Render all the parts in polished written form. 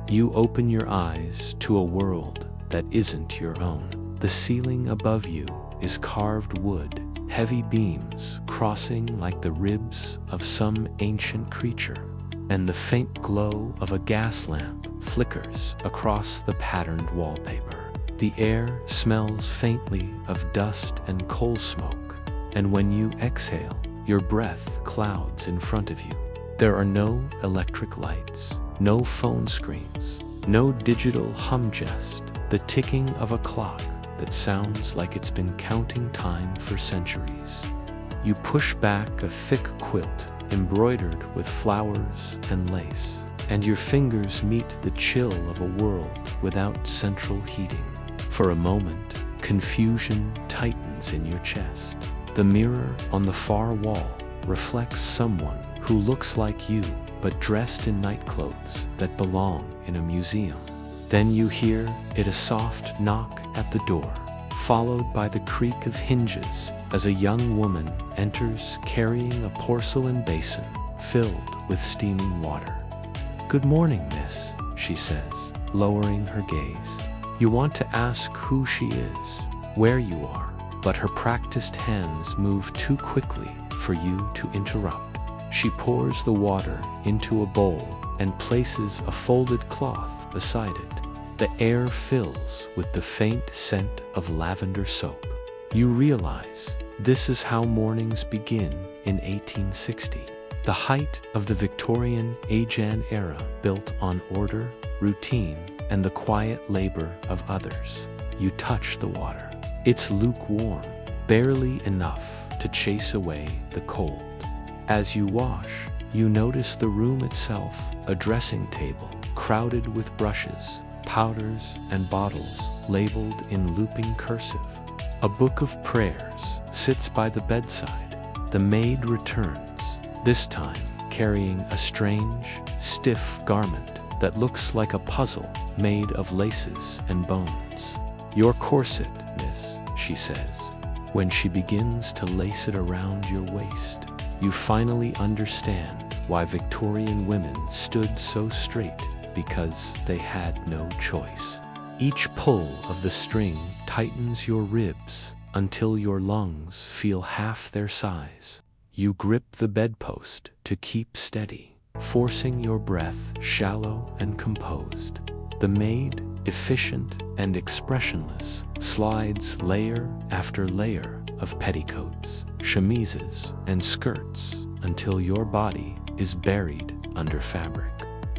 You open your eyes to a world that isn't your own. The ceiling above you is carved wood, heavy beams crossing like the ribs of some ancient creature, and the faint glow of a gas lamp flickers across the patterned wallpaper. The air smells faintly of dust and coal smoke, and when you exhale, your breath clouds in front of you. There are no electric lights, no phone screens, no digital hum, just the ticking of a clock that sounds like it's been counting time for centuries. You push back a thick quilt embroidered with flowers and lace, and your fingers meet the chill of a world without central heating. For a moment, confusion tightens in your chest. The mirror on the far wall reflects someone who looks like you, but dressed in nightclothes that belong in a museum. Then you hear a soft knock at the door, followed by the creak of hinges as a young woman enters carrying a porcelain basin filled with steaming water. "Good morning, miss," she says, lowering her gaze. You want to ask who she is, where you are, but her practiced hands move too quickly for you to interrupt. She pours the water into a bowl and places a folded cloth beside it. The air fills with the faint scent of lavender soap. You realize this is how mornings begin in 1860, the height of the Victorian age-an era built on order, routine, and the quiet labor of others. You touch the water. It's lukewarm, barely enough to chase away the cold. As you wash, you notice the room itself, a dressing table crowded with brushes, powders, and bottles labeled in looping cursive. A book of prayers sits by the bedside. The maid returns, this time carrying a strange, stiff garment that looks like a puzzle made of laces and bones. "Your corset, miss," she says. When she begins to lace it around your waist, you finally understand why Victorian women stood so straight, because they had no choice. Each pull of the string tightens your ribs until your lungs feel half their size. You grip the bedpost to keep steady, forcing your breath shallow and composed. The maid, efficient and expressionless, slides layer after layer of petticoats, chemises, and skirts until your body is buried under fabric.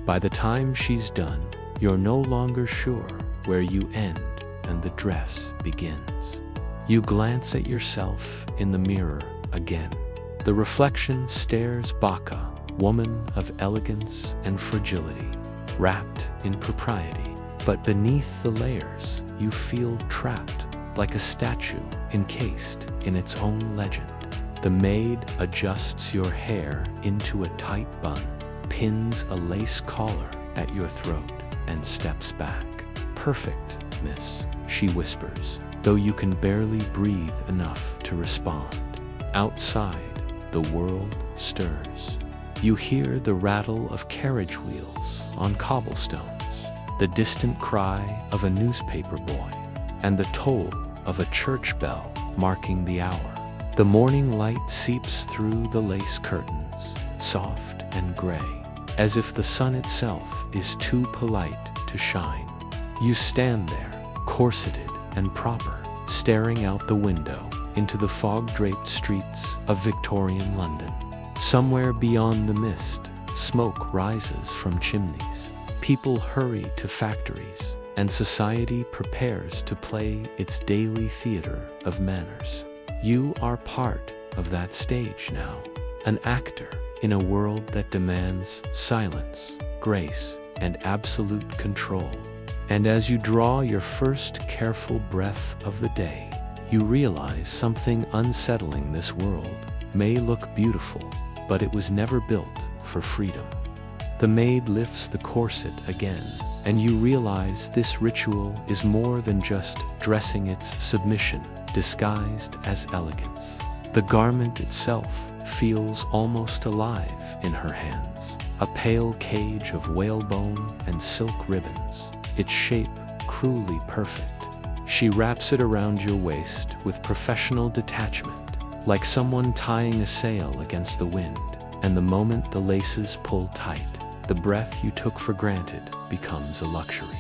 By the time she's done, you're no longer sure where you end and the dress begins. You glance at yourself in the mirror again. The reflection stares Baka, woman of elegance and fragility, wrapped in propriety. But beneath the layers, you feel trapped, like a statue encased in its own legend. The maid adjusts your hair into a tight bun, pins a lace collar at your throat, and steps back. "Perfect, miss," she whispers, though you can barely breathe enough to respond. Outside, the world stirs. You hear the rattle of carriage wheels on cobblestones, the distant cry of a newspaper boy, and the toll of a church bell marking the hour. The morning light seeps through the lace curtains, soft and gray, as if the sun itself is too polite to shine. You stand there, corseted and proper, staring out the window into the fog-draped streets of Victorian London. Somewhere beyond the mist, smoke rises from chimneys. People hurry to factories, and society prepares to play its daily theater of manners. You are part of that stage now, an actor in a world that demands silence, grace, and absolute control. And as you draw your first careful breath of the day, you realize something unsettling. This world may look beautiful, but it was never built for freedom. The maid lifts the corset again, and you realize this ritual is more than just dressing. It's submission, disguised as elegance. The garment itself feels almost alive in her hands, a pale cage of whalebone and silk ribbons, its shape cruelly perfect. She wraps it around your waist with professional detachment, like someone tying a sail against the wind, and the moment the laces pull tight, the breath you took for granted becomes a luxury.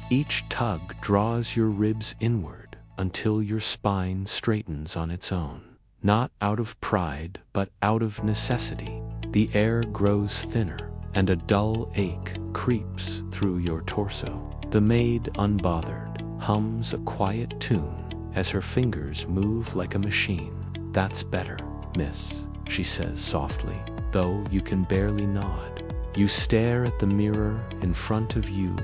Each tug draws your ribs inward until your spine straightens on its own. Not out of pride, but out of necessity. The air grows thinner, and a dull ache creeps through your torso. The maid, unbothered, hums a quiet tune as her fingers move like a machine. "That's better, miss," she says softly, though you can barely nod. You stare at the mirror in front of you,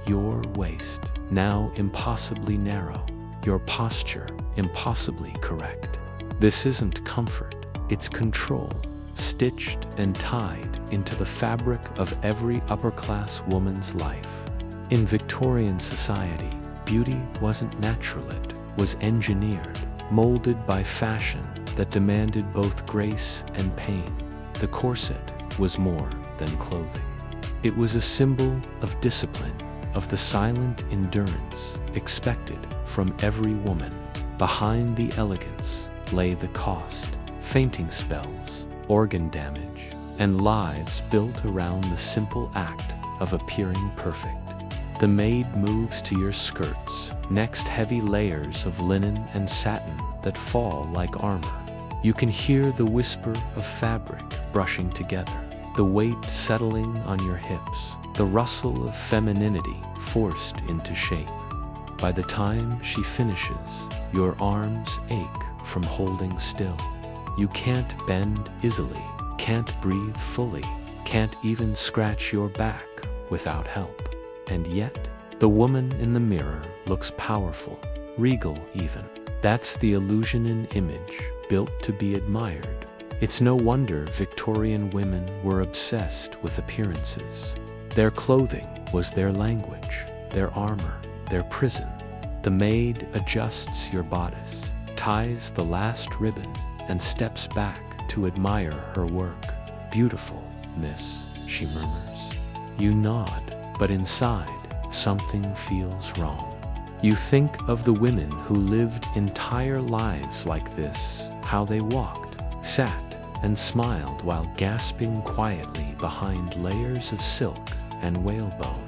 your waist, now impossibly narrow, your posture impossibly correct. This isn't comfort, it's control, stitched and tied into the fabric of every upper-class woman's life. In Victorian society, beauty wasn't natural, it was engineered, molded by fashion that demanded both grace and pain. The corset was more than clothing. It was a symbol of discipline, of the silent endurance expected from every woman. Behind the elegance lay the cost, fainting spells, organ damage, and lives built around the simple act of appearing perfect. The maid moves to your skirts, next heavy layers of linen and satin that fall like armor. You can hear the whisper of fabric brushing together, the weight settling on your hips, the rustle of femininity forced into shape. By the time she finishes, your arms ache from holding still. You can't bend easily, can't breathe fully, can't even scratch your back without help. And yet, the woman in the mirror looks powerful, regal even. That's the illusion in image, built to be admired. It's no wonder Victorian women were obsessed with appearances. Their clothing was their language, their armor, their prison. The maid adjusts your bodice, ties the last ribbon, and steps back to admire her work. "Beautiful, miss," she murmurs. You nod, but inside, something feels wrong. You think of the women who lived entire lives like this, how they walked, sat, and smiled while gasping quietly behind layers of silk and whalebone.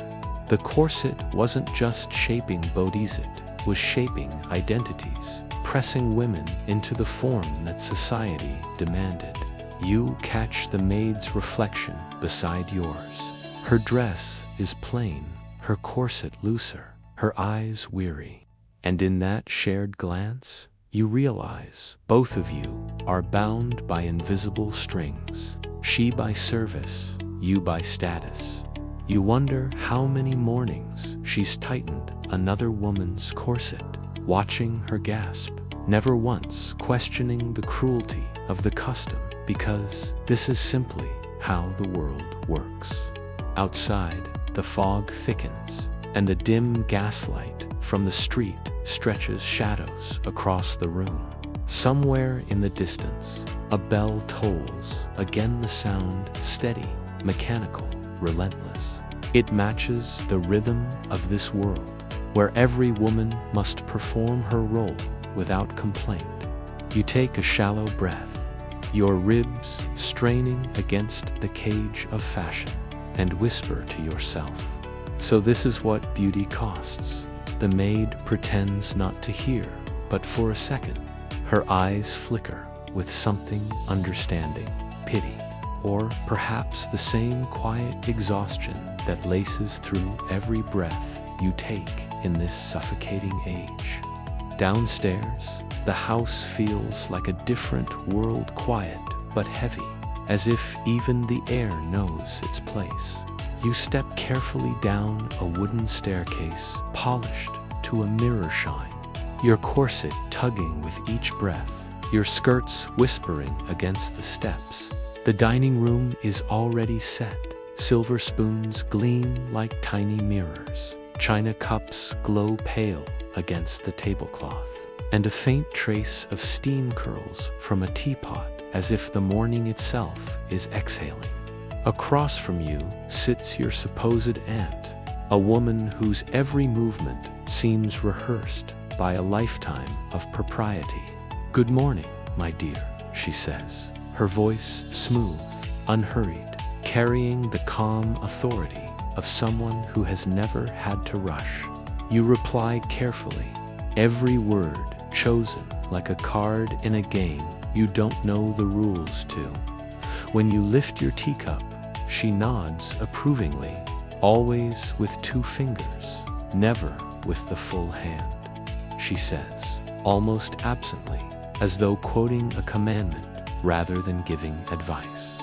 The corset wasn't just shaping bodies, it was shaping identities, pressing women into the form that society demanded. You catch the maid's reflection beside yours. Her dress is plain, her corset looser, her eyes weary. And in that shared glance, you realize both of you are bound by invisible strings. She by service, you by status. You wonder how many mornings she's tightened another woman's corset, watching her gasp, never once questioning the cruelty of the custom, because this is simply how the world works. Outside, the fog thickens, and the dim gaslight from the street stretches shadows across the room. Somewhere in the distance, a bell tolls, again the sound steady, mechanical, relentless. It matches the rhythm of this world, where every woman must perform her role without complaint. You take a shallow breath, your ribs straining against the cage of fashion, and whisper to yourself, "So this is what beauty costs." The maid pretends not to hear, but for a second, her eyes flicker with something understanding, pity, or perhaps the same quiet exhaustion that laces through every breath you take in this suffocating age. Downstairs, the house feels like a different world, quiet but heavy, as if even the air knows its place. You step carefully down a wooden staircase, polished to a mirror shine, your corset tugging with each breath, your skirts whispering against the steps. The dining room is already set. Silver spoons gleam like tiny mirrors. China cups glow pale against the tablecloth, and a faint trace of steam curls from a teapot, as if the morning itself is exhaling. Across from you sits your supposed aunt, a woman whose every movement seems rehearsed by a lifetime of propriety. "Good morning, my dear," she says, her voice smooth, unhurried, carrying the calm authority of someone who has never had to rush. You reply carefully, every word chosen like a card in a game you don't know the rules to. When you lift your teacup, she nods approvingly, always with 2 fingers, never with the full hand. She says, almost absently, as though quoting a commandment rather than giving advice.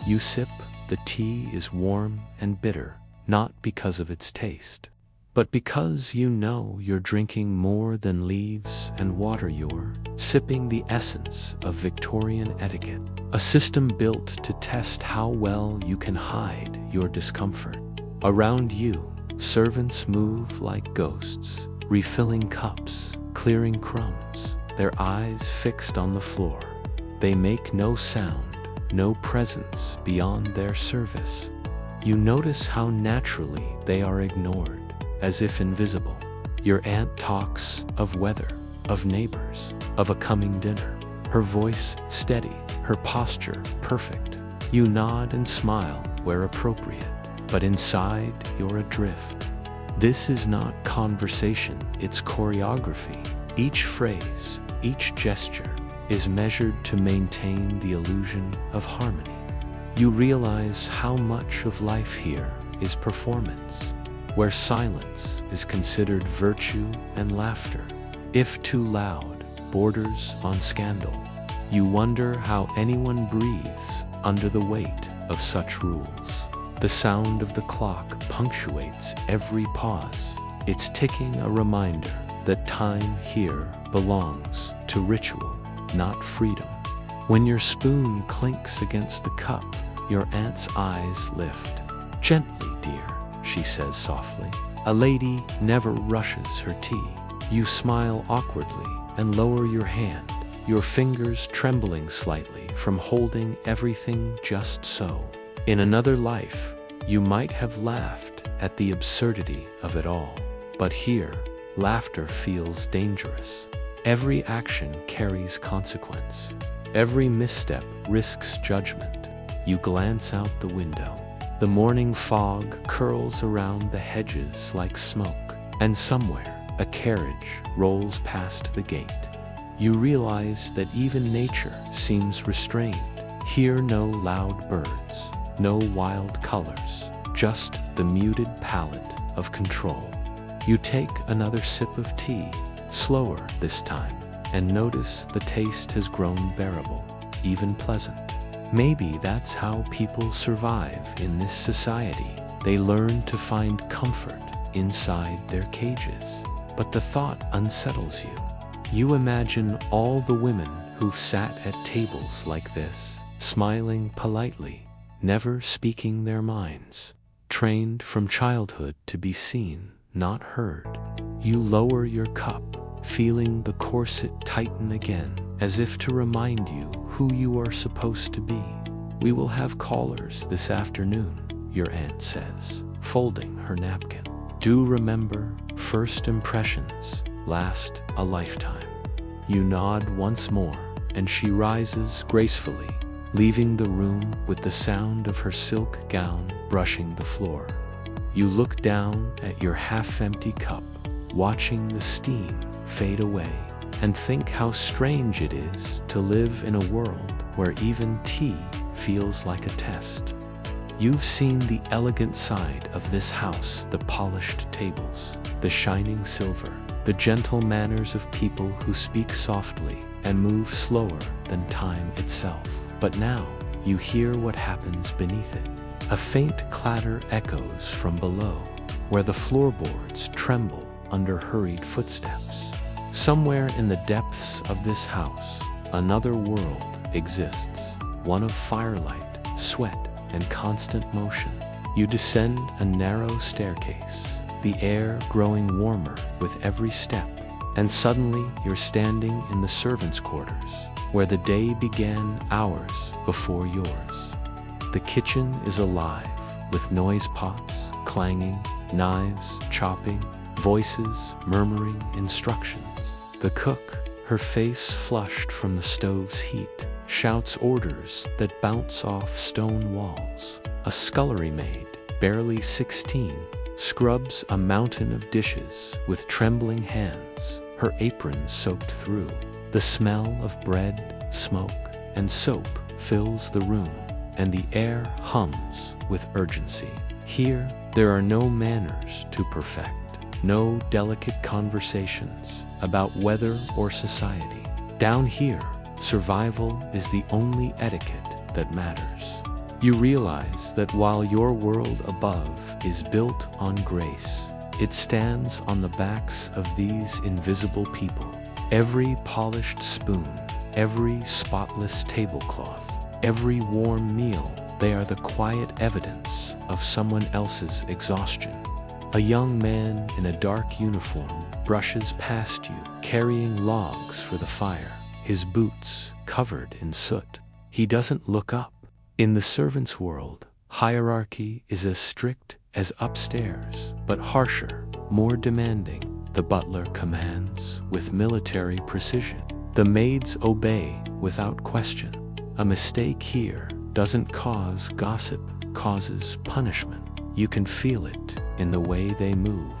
You sip, the tea is warm and bitter, not because of its taste, but because you know you're drinking more than leaves and water. You're sipping the essence of Victorian etiquette, a system built to test how well you can hide your discomfort. Around you, servants move like ghosts, refilling cups, clearing crumbs, their eyes fixed on the floor. They make no sound, no presence beyond their service. You notice how naturally they are ignored, as if invisible. Your aunt talks of weather, of neighbors, of a coming dinner, her voice steady, her posture perfect. You nod and smile where appropriate, but inside you're adrift. This is not conversation, it's choreography. Each phrase, each gesture is measured to maintain the illusion of harmony. You realize how much of life here is performance, where silence is considered virtue and laughter, if too loud, borders on scandal. You wonder how anyone breathes under the weight of such rules. The sound of the clock punctuates every pause. It's ticking, a reminder that time here belongs to ritual, not freedom. When your spoon clinks against the cup, your aunt's eyes lift. "Gently, dear," she says softly. "A lady never rushes her tea." You smile awkwardly and lower your hand, your fingers trembling slightly from holding everything just so. In another life, you might have laughed at the absurdity of it all. But here, laughter feels dangerous. Every action carries consequence. Every misstep risks judgment. You glance out the window. The morning fog curls around the hedges like smoke, and somewhere a carriage rolls past the gate. You realize that even nature seems restrained. Here no loud birds, no wild colors, just the muted palette of control. You take another sip of tea, slower this time, and notice the taste has grown bearable, even pleasant. Maybe that's how people survive in this society. They learn to find comfort inside their cages. But the thought unsettles you. You imagine all the women who've sat at tables like this, smiling politely, never speaking their minds, trained from childhood to be seen, not heard. You lower your cup, feeling the corset tighten again, as if to remind you who you are supposed to be. "We will have callers this afternoon," your aunt says, folding her napkin. "Do remember, first impressions last a lifetime." You nod once more, and she rises gracefully, leaving the room with the sound of her silk gown brushing the floor. You look down at your half-empty cup, watching the steam fade away, and think how strange it is to live in a world where even tea feels like a test. You've seen the elegant side of this house, the polished tables, the shining silver, the gentle manners of people who speak softly and move slower than time itself. But now, you hear what happens beneath it. A faint clatter echoes from below, where the floorboards tremble under hurried footsteps. Somewhere in the depths of this house, another world exists, one of firelight, sweat, and constant motion. You descend a narrow staircase, the air growing warmer with every step, and suddenly you're standing in the servants' quarters, where the day began hours before yours. The kitchen is alive, with noise pots clanging, knives chopping, voices murmuring instructions. The cook, her face flushed from the stove's heat, shouts orders that bounce off stone walls. A scullery maid, barely 16, scrubs a mountain of dishes with trembling hands, her apron soaked through. The smell of bread, smoke, and soap fills the room, and the air hums with urgency. Here, there are no manners to perfect, no delicate conversations about weather or society. Down here, survival is the only etiquette that matters. You realize that while your world above is built on grace, it stands on the backs of these invisible people. Every polished spoon, every spotless tablecloth, every warm meal, they are the quiet evidence of someone else's exhaustion. A young man in a dark uniform brushes past you, carrying logs for the fire, his boots covered in soot. He doesn't look up. In the servants' world, hierarchy is as strict as upstairs, but harsher, more demanding. The butler commands with military precision. The maids obey without question. A mistake here doesn't cause gossip, causes punishment. You can feel it in the way they move,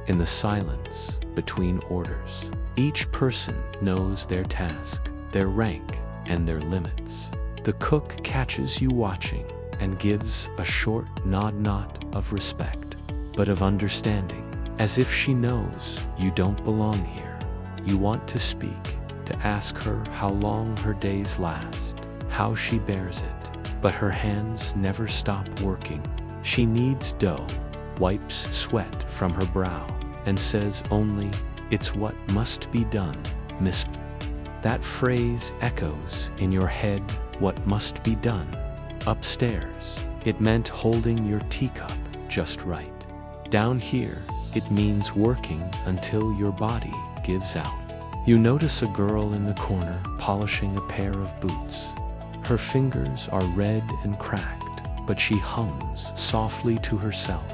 in the silence between orders. Each person knows their task, their rank, and their limits. The cook catches you watching and gives a short nod, not of respect, but of understanding, as if she knows you don't belong here. You want to speak, to ask her how long her days last, how she bears it, but her hands never stop working. She kneads dough, wipes sweat from her brow, and says only, "It's what must be done, Miss." That phrase echoes in your head, what must be done. Upstairs, it meant holding your teacup just right. Down here, it means working until your body gives out. You notice a girl in the corner polishing a pair of boots. Her fingers are red and cracked, but she hums softly to herself,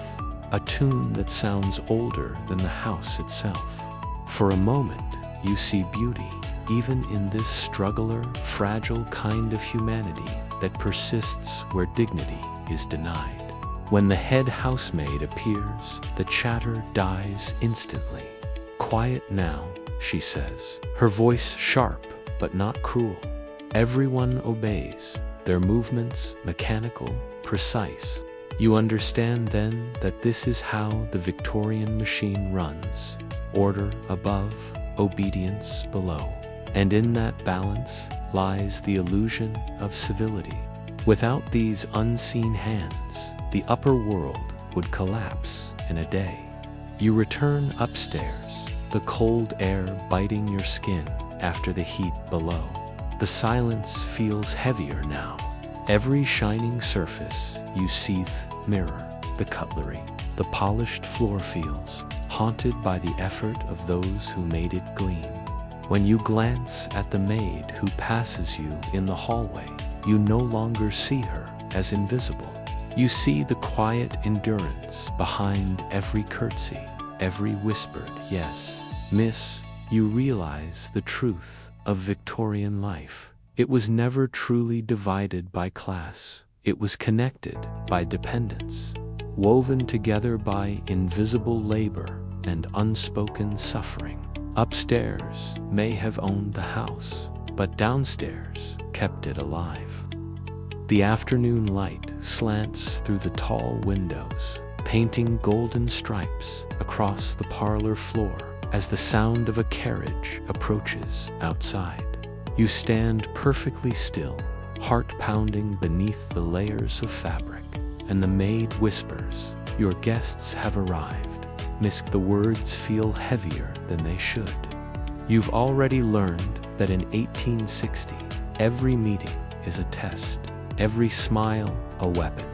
a tune that sounds older than the house itself. For a moment, you see beauty, even in this struggler, fragile kind of humanity that persists where dignity is denied. When the head housemaid appears, the chatter dies instantly. "Quiet now," she says, her voice sharp but not cruel. Everyone obeys, their movements mechanical, precise. You understand then that this is how the Victorian machine runs. Order above, obedience below. And in that balance lies the illusion of civility. Without these unseen hands, the upper world would collapse in a day. You return upstairs, the cold air biting your skin after the heat below. The silence feels heavier now. Every shining surface you seethe mirror, the cutlery, the polished floor feels haunted by the effort of those who made it gleam. When you glance at the maid who passes you in the hallway, you no longer see her as invisible. You see the quiet endurance behind every curtsy, every whispered yes, miss. You realize the truth of Victorian life. It was never truly divided by class. It was connected by dependence, woven together by invisible labor and unspoken suffering. Upstairs may have owned the house, but downstairs kept it alive. The afternoon light slants through the tall windows, painting golden stripes across the parlor floor as the sound of a carriage approaches outside. You stand perfectly still, heart pounding beneath the layers of fabric, and the maid whispers, "Your guests have arrived." Miss, the words feel heavier than they should. You've already learned that in 1860, every meeting is a test, every smile a weapon,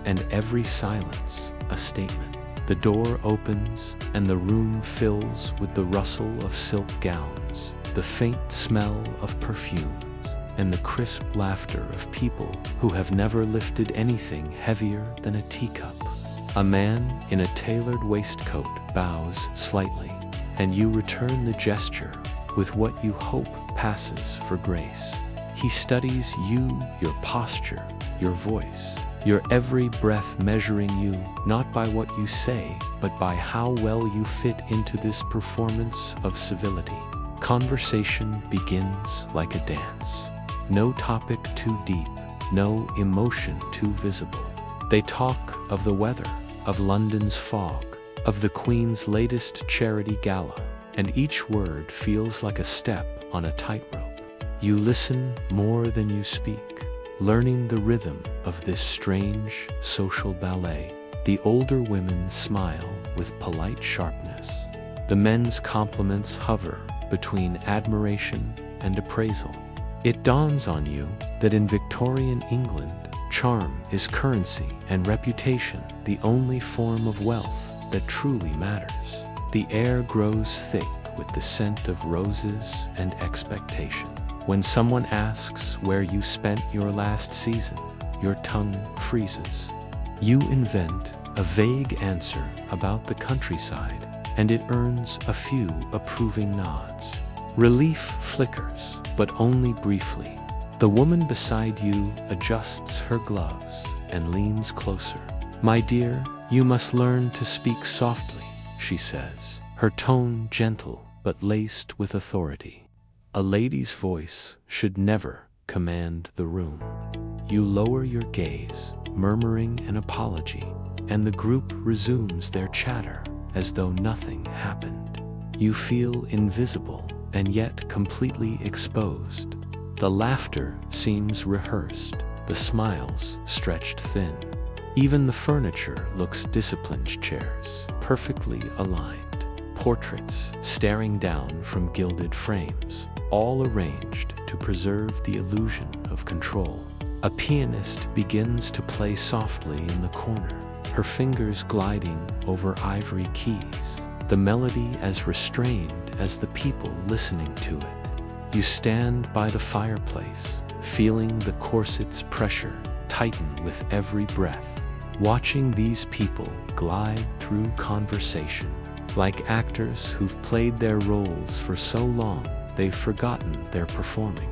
and every silence a statement. The door opens and the room fills with the rustle of silk gowns, the faint smell of perfumes, and the crisp laughter of people who have never lifted anything heavier than a teacup. A man in a tailored waistcoat bows slightly, and you return the gesture with what you hope passes for grace. He studies you, your posture, your voice, your every breath, measuring you not by what you say, but by how well you fit into this performance of civility. Conversation begins like a dance. No topic too deep, no emotion too visible. They talk of the weather, of London's fog, of the Queen's latest charity gala, and each word feels like a step on a tightrope. You listen more than you speak, learning the rhythm of this strange social ballet. The older women smile with polite sharpness. The men's compliments hover between admiration and appraisal. It dawns on you that in Victorian England, charm is currency and reputation the only form of wealth that truly matters. The air grows thick with the scent of roses and expectation. When someone asks where you spent your last season, your tongue freezes. You invent a vague answer about the countryside, and it earns a few approving nods. Relief flickers, but only briefly. The woman beside you adjusts her gloves and leans closer. "My dear, you must learn to speak softly," she says, her tone gentle but laced with authority. A lady's voice should never command the room. You lower your gaze, murmuring an apology, and the group resumes their chatter as though nothing happened. You feel invisible and yet completely exposed. The laughter seems rehearsed, the smiles stretched thin. Even the furniture looks disciplined: chairs, perfectly aligned, portraits staring down from gilded frames, all arranged to preserve the illusion of control. A pianist begins to play softly in the corner, her fingers gliding over ivory keys, the melody as restrained as the people listening to it. You stand by the fireplace, feeling the corset's pressure tighten with every breath, watching these people glide through conversation, like actors who've played their roles for so long they've forgotten they're performing.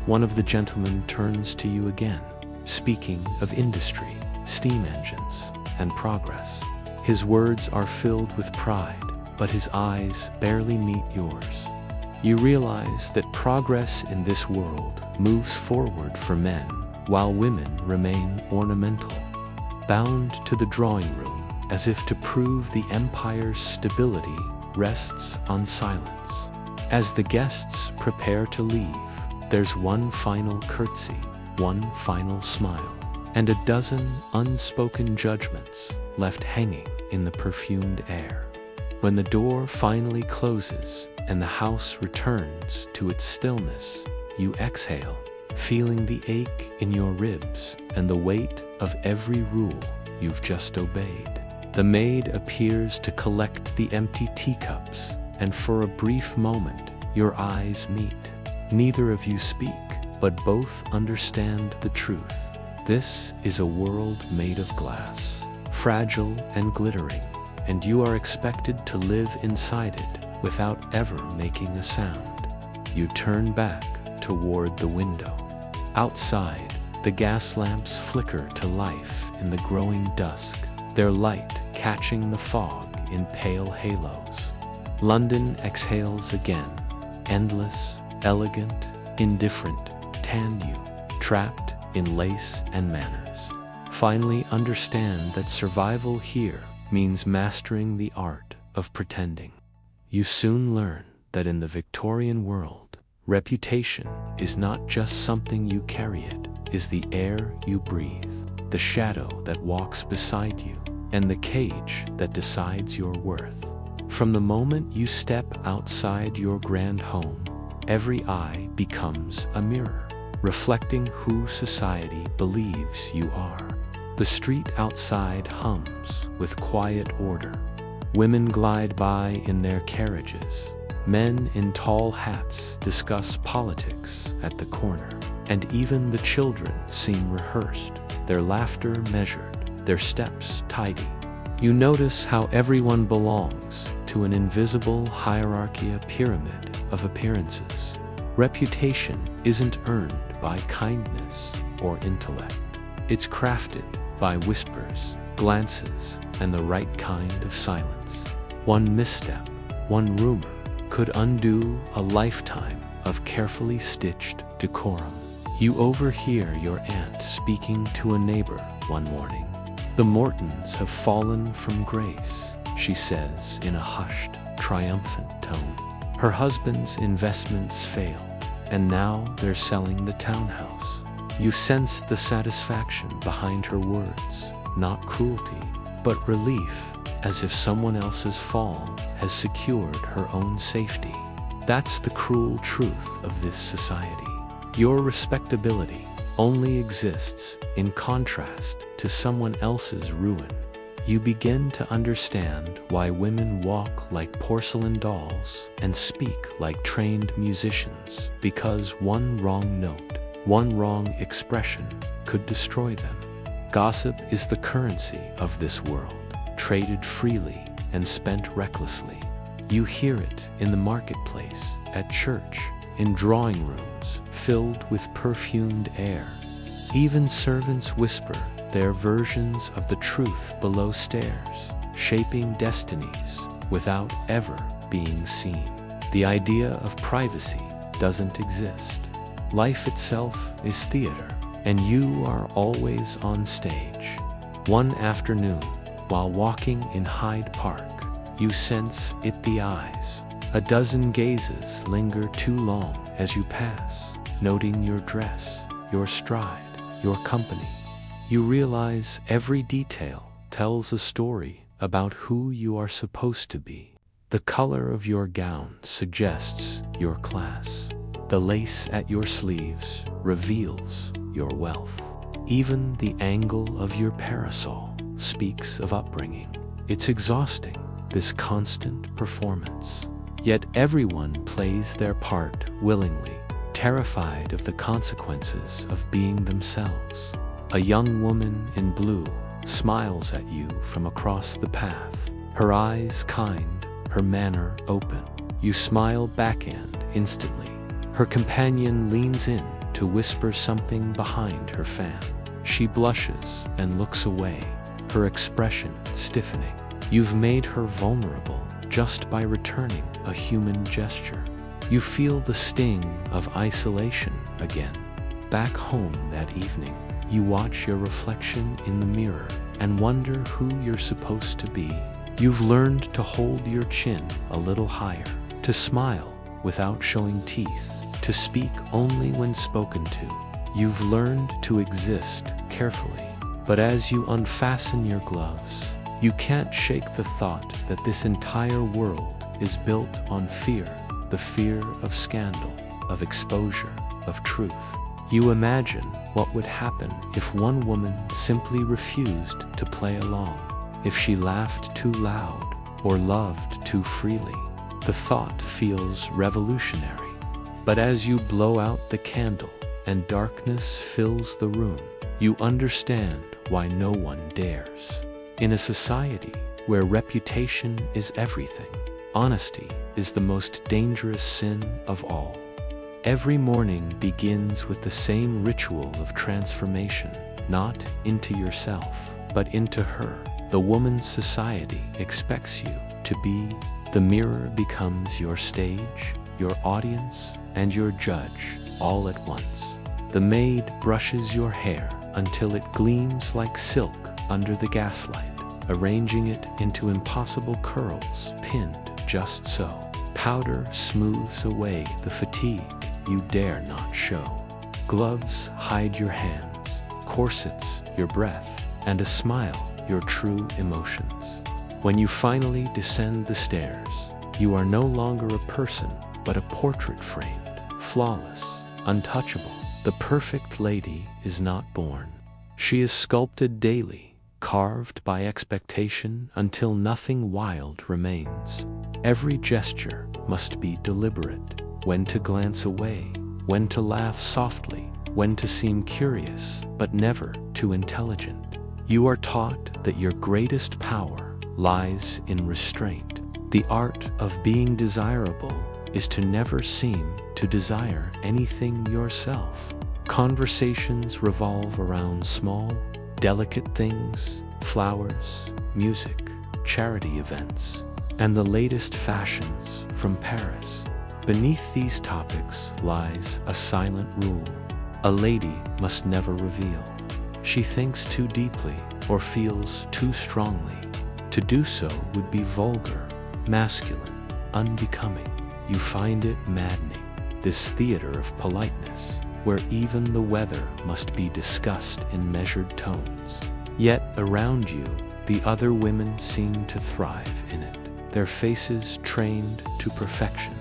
One of the gentlemen turns to you again, speaking of industry, steam engines, and progress. His words are filled with pride, but his eyes barely meet yours. You realize that progress in this world moves forward for men, while women remain ornamental, bound to the drawing room as if to prove the empire's stability rests on silence. As the guests prepare to leave, there's one final curtsy, one final smile, and a dozen unspoken judgments left hanging in the perfumed air. When the door finally closes and the house returns to its stillness, you exhale, feeling the ache in your ribs and the weight of every rule you've just obeyed. The maid appears to collect the empty teacups, and for a brief moment, your eyes meet. Neither of you speak, but both understand the truth. This is a world made of glass, fragile and glittering, and you are expected to live inside it without ever making a sound. You turn back toward the window. Outside, the gas lamps flicker to life in the growing dusk, their light catching the fog in pale halos. London exhales again, endless, elegant, indifferent, tanned you, trapped in lace and manners. Finally understand that survival here means mastering the art of pretending. You soon learn that in the Victorian world, reputation is not just something you carry, it is the air you breathe, the shadow that walks beside you, and the cage that decides your worth. From the moment you step outside your grand home, every eye becomes a mirror, reflecting who society believes you are. The street outside hums with quiet order. Women glide by in their carriages. Men in tall hats discuss politics at the corner. and even the children seem rehearsed, their laughter measured, their steps tidy. You notice how everyone belongs to an invisible hierarchy, a pyramid of appearances. Reputation isn't earned by kindness or intellect. It's crafted by whispers, glances, and the right kind of silence. One misstep, one rumor, could undo a lifetime of carefully stitched decorum. You overhear your aunt speaking to a neighbor one morning. "The Mortons have fallen from grace," she says in a hushed, triumphant tone. Her husband's investments failed, and now they're selling the townhouse. You sense the satisfaction behind her words, not cruelty, but relief, as if someone else's fall has secured her own safety. That's the cruel truth of this society. Your respectability only exists in contrast to someone else's ruin. You begin to understand why women walk like porcelain dolls and speak like trained musicians, because one wrong note, one wrong expression could destroy them. Gossip is the currency of this world, traded freely and spent recklessly. You hear it in the marketplace, at church, in drawing rooms filled with perfumed air. Even servants whisper their versions of the truth below stairs, shaping destinies without ever being seen. The idea of privacy doesn't exist. Life itself is theater, and you are always on stage. One afternoon, while walking in Hyde Park, you sense it the eyes. A dozen gazes linger too long as you pass, noting your dress, your stride, your company. You realize every detail tells a story about who you are supposed to be. The color of your gown suggests your class. The lace at your sleeves reveals your wealth. Even the angle of your parasol speaks of upbringing. It's exhausting, this constant performance. Yet everyone plays their part willingly, terrified of the consequences of being themselves. A young woman in blue smiles at you from across the path, her eyes kind, her manner open. You smile backhand instantly. Her companion leans in to whisper something behind her fan. She blushes and looks away, her expression stiffening. You've made her vulnerable just by returning a human gesture. You feel the sting of isolation again. Back home that evening, you watch your reflection in the mirror and wonder who you're supposed to be. You've learned to hold your chin a little higher, to smile without showing teeth, to speak only when spoken to. You've learned to exist carefully. But as you unfasten your gloves, you can't shake the thought that this entire world is built on fear, the fear of scandal, of exposure, of truth. You imagine what would happen if one woman simply refused to play along, if she laughed too loud or loved too freely. The thought feels revolutionary. But as you blow out the candle and darkness fills the room, you understand why no one dares. In a society where reputation is everything, honesty is the most dangerous sin of all. Every morning begins with the same ritual of transformation, not into yourself, but into her, the woman society expects you to be. The mirror becomes your stage, your audience, and your judge, all at once. The maid brushes your hair until it gleams like silk under the gaslight, arranging it into impossible curls, pinned just so. Powder smooths away the fatigue you dare not show. Gloves hide your hands, corsets your breath, and a smile your true emotions. When you finally descend the stairs, you are no longer a person, but a portrait framed, flawless, untouchable. The perfect lady is not born. She is sculpted daily, carved by expectation until nothing wild remains. Every gesture must be deliberate, when to glance away, when to laugh softly, when to seem curious, but never too intelligent. You are taught that your greatest power lies in restraint. The art of being desirable is to never seem to desire anything yourself. Conversations revolve around small, delicate things, flowers, music, charity events, and the latest fashions from Paris. Beneath these topics lies a silent rule. A lady must never reveal. She thinks too deeply or feels too strongly. To do so would be vulgar, masculine, unbecoming. You find it maddening, this theater of politeness, where even the weather must be discussed in measured tones. Yet around you, the other women seem to thrive in it, their faces trained to perfection.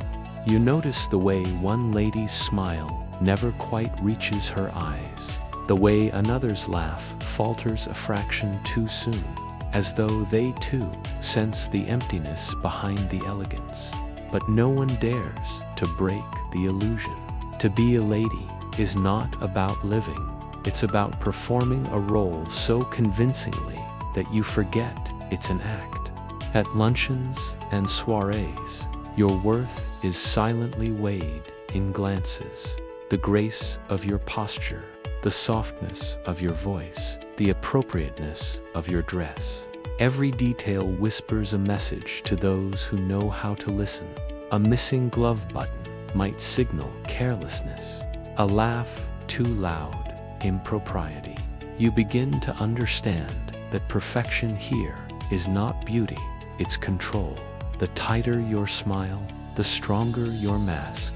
You notice the way one lady's smile never quite reaches her eyes, the way another's laugh falters a fraction too soon, as though they too sense the emptiness behind the elegance. But no one dares to break the illusion. To be a lady is not about living, it's about performing a role so convincingly that you forget it's an act. At luncheons and soirees, your worth is silently weighed in glances. The grace of your posture, the softness of your voice, the appropriateness of your dress. Every detail whispers a message to those who know how to listen. A missing glove button might signal carelessness. A laugh too loud, impropriety. You begin to understand that perfection here is not beauty, it's control. The tighter your smile, the stronger your mask.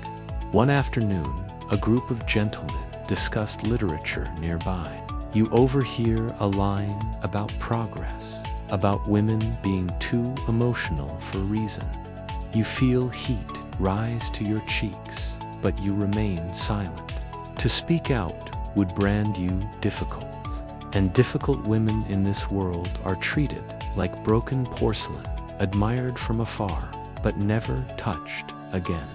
One afternoon, a group of gentlemen discussed literature nearby. You overhear a line about progress, about women being too emotional for reason. You feel heat rise to your cheeks, but you remain silent. To speak out would brand you difficult, and difficult women in this world are treated like broken porcelain, admired from afar, but never touched again.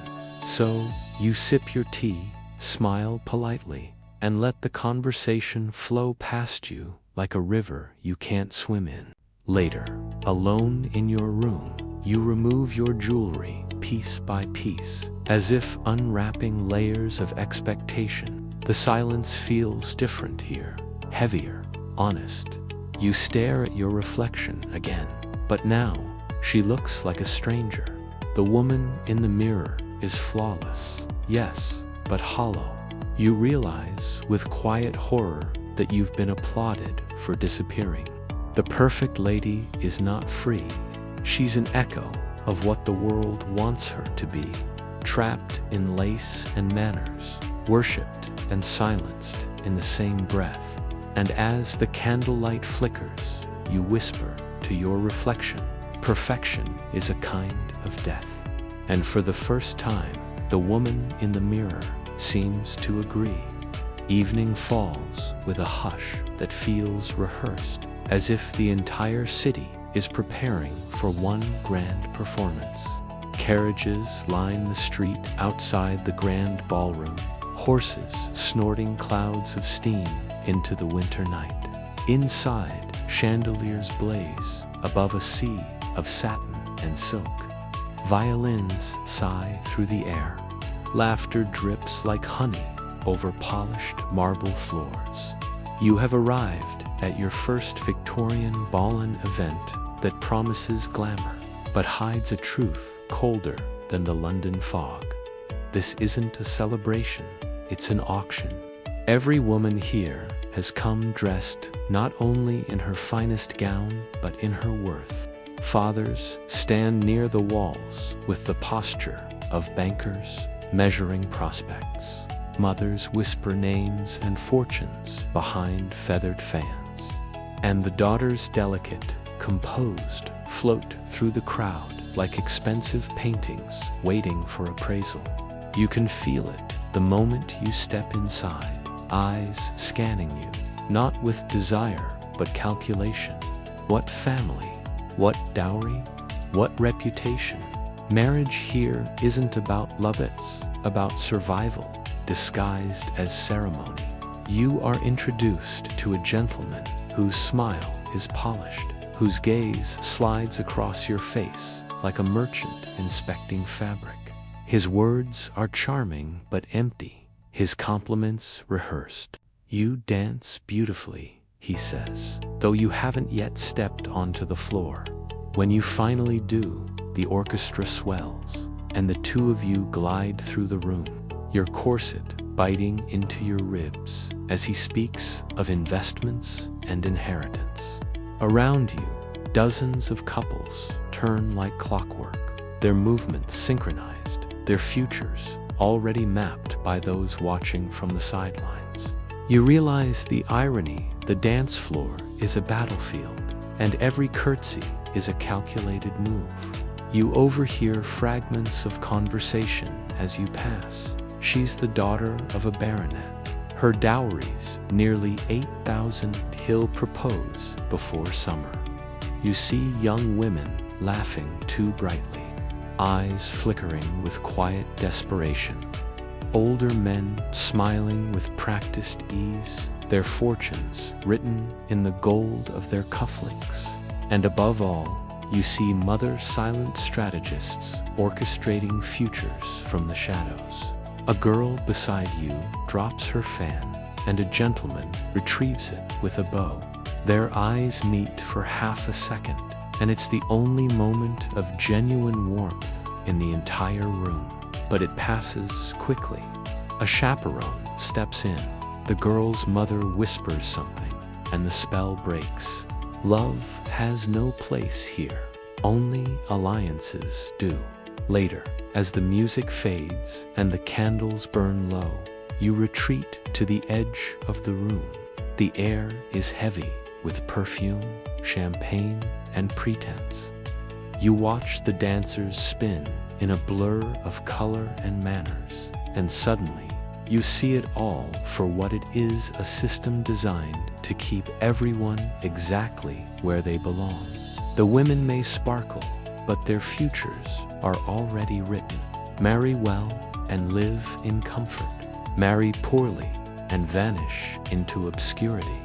So, you sip your tea, smile politely, and let the conversation flow past you like a river you can't swim in. Later, alone in your room, you remove your jewelry piece by piece, as if unwrapping layers of expectation. The silence feels different here, heavier, honest. You stare at your reflection again, but now, she looks like a stranger. The woman in the mirror is flawless, yes, but hollow. You realize with quiet horror that you've been applauded for disappearing. The perfect lady is not free. She's an echo of what the world wants her to be, trapped in lace and manners, worshipped and silenced in the same breath. And as the candlelight flickers, you whisper to your reflection, perfection is a kind of death. And for the first time, the woman in the mirror seems to agree. Evening falls with a hush that feels rehearsed, as if the entire city is preparing for one grand performance. Carriages line the street outside the grand ballroom, horses snorting clouds of steam into the winter night. Inside, chandeliers blaze above a sea of satin and silk. Violins sigh through the air. Laughter drips like honey over polished marble floors. You have arrived at your first Victorian ball-in event that promises glamour, but hides a truth colder than the London fog. This isn't a celebration, it's an auction. Every woman here has come dressed not only in her finest gown, but in her worth. Fathers stand near the walls with the posture of bankers measuring prospects. Mothers whisper names and fortunes behind feathered fans. And the daughters, delicate, composed, float through the crowd like expensive paintings waiting for appraisal. You can feel it the moment you step inside, eyes scanning you, not with desire, but calculation. What family? What dowry? What reputation? Marriage here isn't about love, it's about survival, disguised as ceremony. you are introduced to a gentleman whose smile is polished, whose gaze slides across your face like a merchant inspecting fabric. His words are charming but empty, his compliments rehearsed. "You dance beautifully," he says, "though you haven't yet stepped onto the floor." When you finally do, the orchestra swells, and the two of you glide through the room, your corset biting into your ribs as he speaks of investments and inheritance. Around you, dozens of couples turn like clockwork, their movements synchronized, their futures already mapped by those watching from the sidelines. You realize the irony: the dance floor is a battlefield, and every curtsy is a calculated move. You overhear fragments of conversation as you pass. She's the daughter of a baronet. Her dowry's nearly 8,000. He'll propose before summer. You see young women laughing too brightly, eyes flickering with quiet desperation. Older men smiling with practiced ease, their fortunes written in the gold of their cufflinks. And above all, you see mother silent strategists orchestrating futures from the shadows. A girl beside you drops her fan, and a gentleman retrieves it with a bow. Their eyes meet for half a second, and it's the only moment of genuine warmth in the entire room. But it passes quickly. A chaperone steps in. The girl's mother whispers something, and the spell breaks. Love has no place here. Only alliances do. Later, as the music fades and the candles burn low, you retreat to the edge of the room. The air is heavy with perfume, champagne, and pretense. You watch the dancers spin in a blur of color and manners, and suddenly you see it all for what it is: a system designed to keep everyone exactly where they belong. The women may sparkle, but their futures are already written. Marry well and live in comfort. Marry poorly and vanish into obscurity.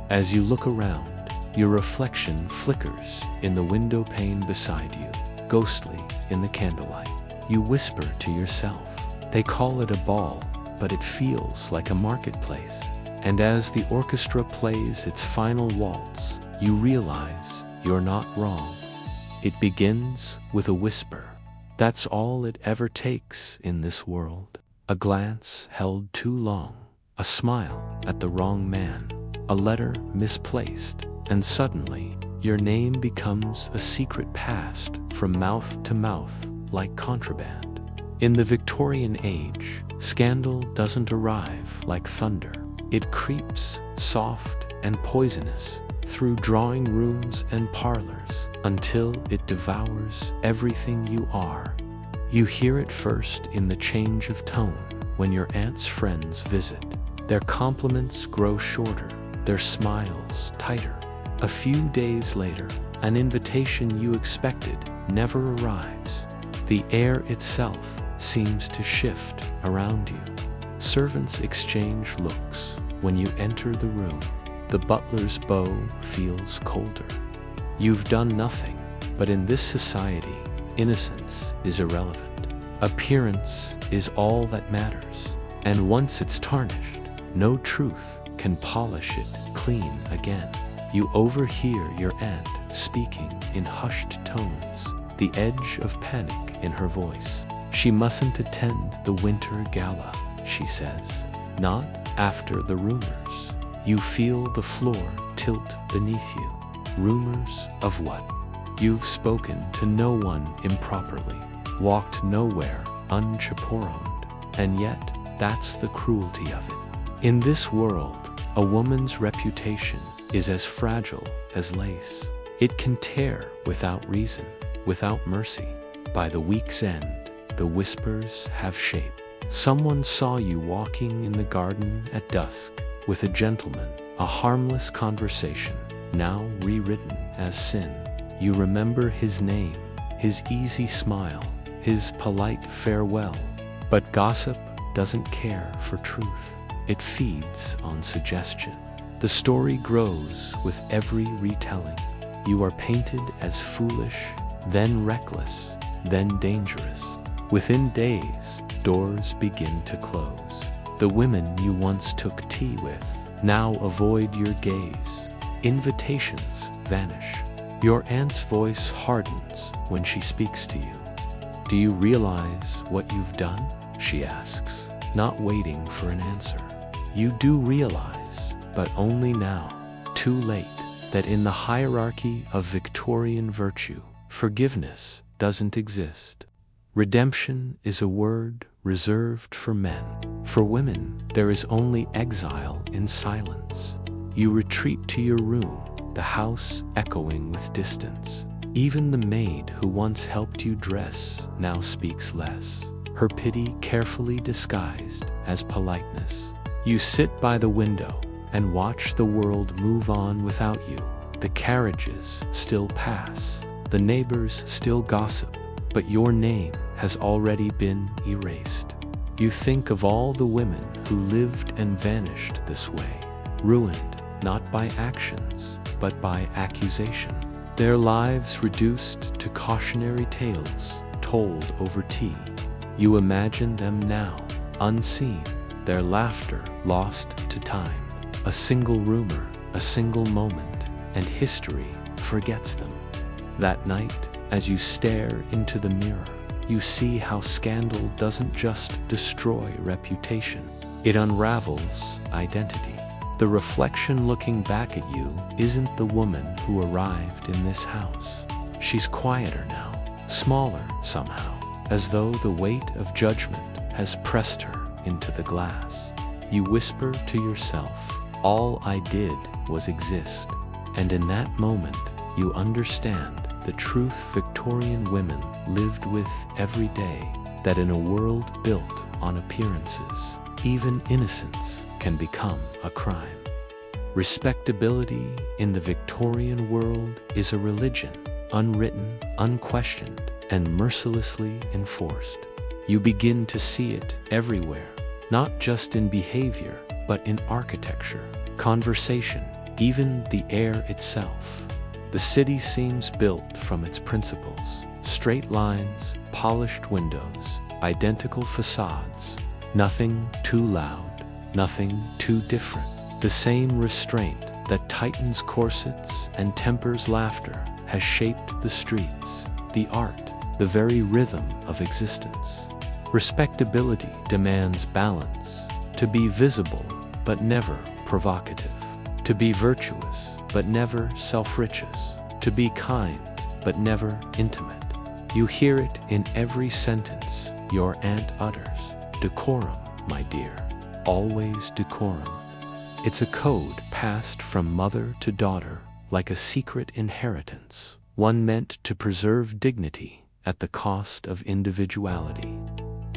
As you look around, your reflection flickers in the window pane beside you, ghostly in the candlelight. You whisper to yourself, "They call it a ball, but it feels like a marketplace." And as the orchestra plays its final waltz, you realize you're not wrong. It begins with a whisper. That's all it ever takes in this world. A glance held too long, a smile at the wrong man, a letter misplaced, and suddenly your name becomes a secret passed from mouth to mouth like contraband. In the Victorian age, scandal doesn't arrive like thunder. It creeps, soft and poisonous, through drawing rooms and parlors until it devours everything you are. You hear it first in the change of tone when your aunt's friends visit. Their compliments grow shorter, their smiles tighter. A few days later, an invitation you expected never arrives. The air itself seems to shift around you. Servants exchange looks when you enter the room. The butler's bow feels colder. You've done nothing, but in this society, innocence is irrelevant. Appearance is all that matters, and once it's tarnished, no truth can polish it clean again. You overhear your aunt speaking in hushed tones, the edge of panic in her voice. She mustn't attend the winter gala, she says. Not after the rumors. You feel the floor tilt beneath you. Rumors of what? You've spoken to no one improperly, walked nowhere unchaperoned, and yet that's the cruelty of it. In this world, a woman's reputation is as fragile as lace. It can tear without reason, without mercy. By the week's end, the whispers have shape. Someone saw you walking in the garden at dusk with a gentleman, a harmless conversation, now rewritten as sin. You remember his name, his easy smile, his polite farewell. But gossip doesn't care for truth. It feeds on suggestion. The story grows with every retelling. You are painted as foolish, then reckless, then dangerous. Within days, doors begin to close. The women you once took tea with now avoid your gaze. Invitations vanish. Your aunt's voice hardens when she speaks to you. "Do you realize what you've done?" she asks, not waiting for an answer. You do realize, but only now, too late, that in the hierarchy of Victorian virtue, forgiveness doesn't exist. Redemption is a word reserved for men. For women, there is only exile in silence. You retreat to your room, the house echoing with distance. Even the maid who once helped you dress now speaks less, her pity carefully disguised as politeness. You sit by the window and watch the world move on without you. The carriages still pass, the neighbors still gossip, but your name has already been erased. You think of all the women who lived and vanished this way, ruined not by actions, but by accusation. Their lives reduced to cautionary tales told over tea. You imagine them now, unseen, their laughter lost to time. A single rumor, a single moment, and history forgets them. That night, as you stare into the mirror, you see how scandal doesn't just destroy reputation, it unravels identity. The reflection looking back at you isn't the woman who arrived in this house. She's quieter now, smaller somehow, as though the weight of judgment has pressed her into the glass. You whisper to yourself, "All I did was exist." And in that moment, you understand the truth Victorian women lived with every day, that in a world built on appearances, even innocence can become a crime. Respectability in the Victorian world is a religion, unwritten, unquestioned, and mercilessly enforced. You begin to see it everywhere, not just in behavior, but in architecture, conversation, even the air itself. The city seems built from its principles: straight lines, polished windows, identical facades, nothing too loud, nothing too different. The same restraint that tightens corsets and tempers laughter has shaped the streets, the art, the very rhythm of existence. Respectability demands balance, to be visible but never provocative, to be virtuous but never self-righteous, to be kind but never intimate. You hear it in every sentence your aunt utters: "Decorum, my dear, always decorum." It's a code passed from mother to daughter, like a secret inheritance, one meant to preserve dignity at the cost of individuality.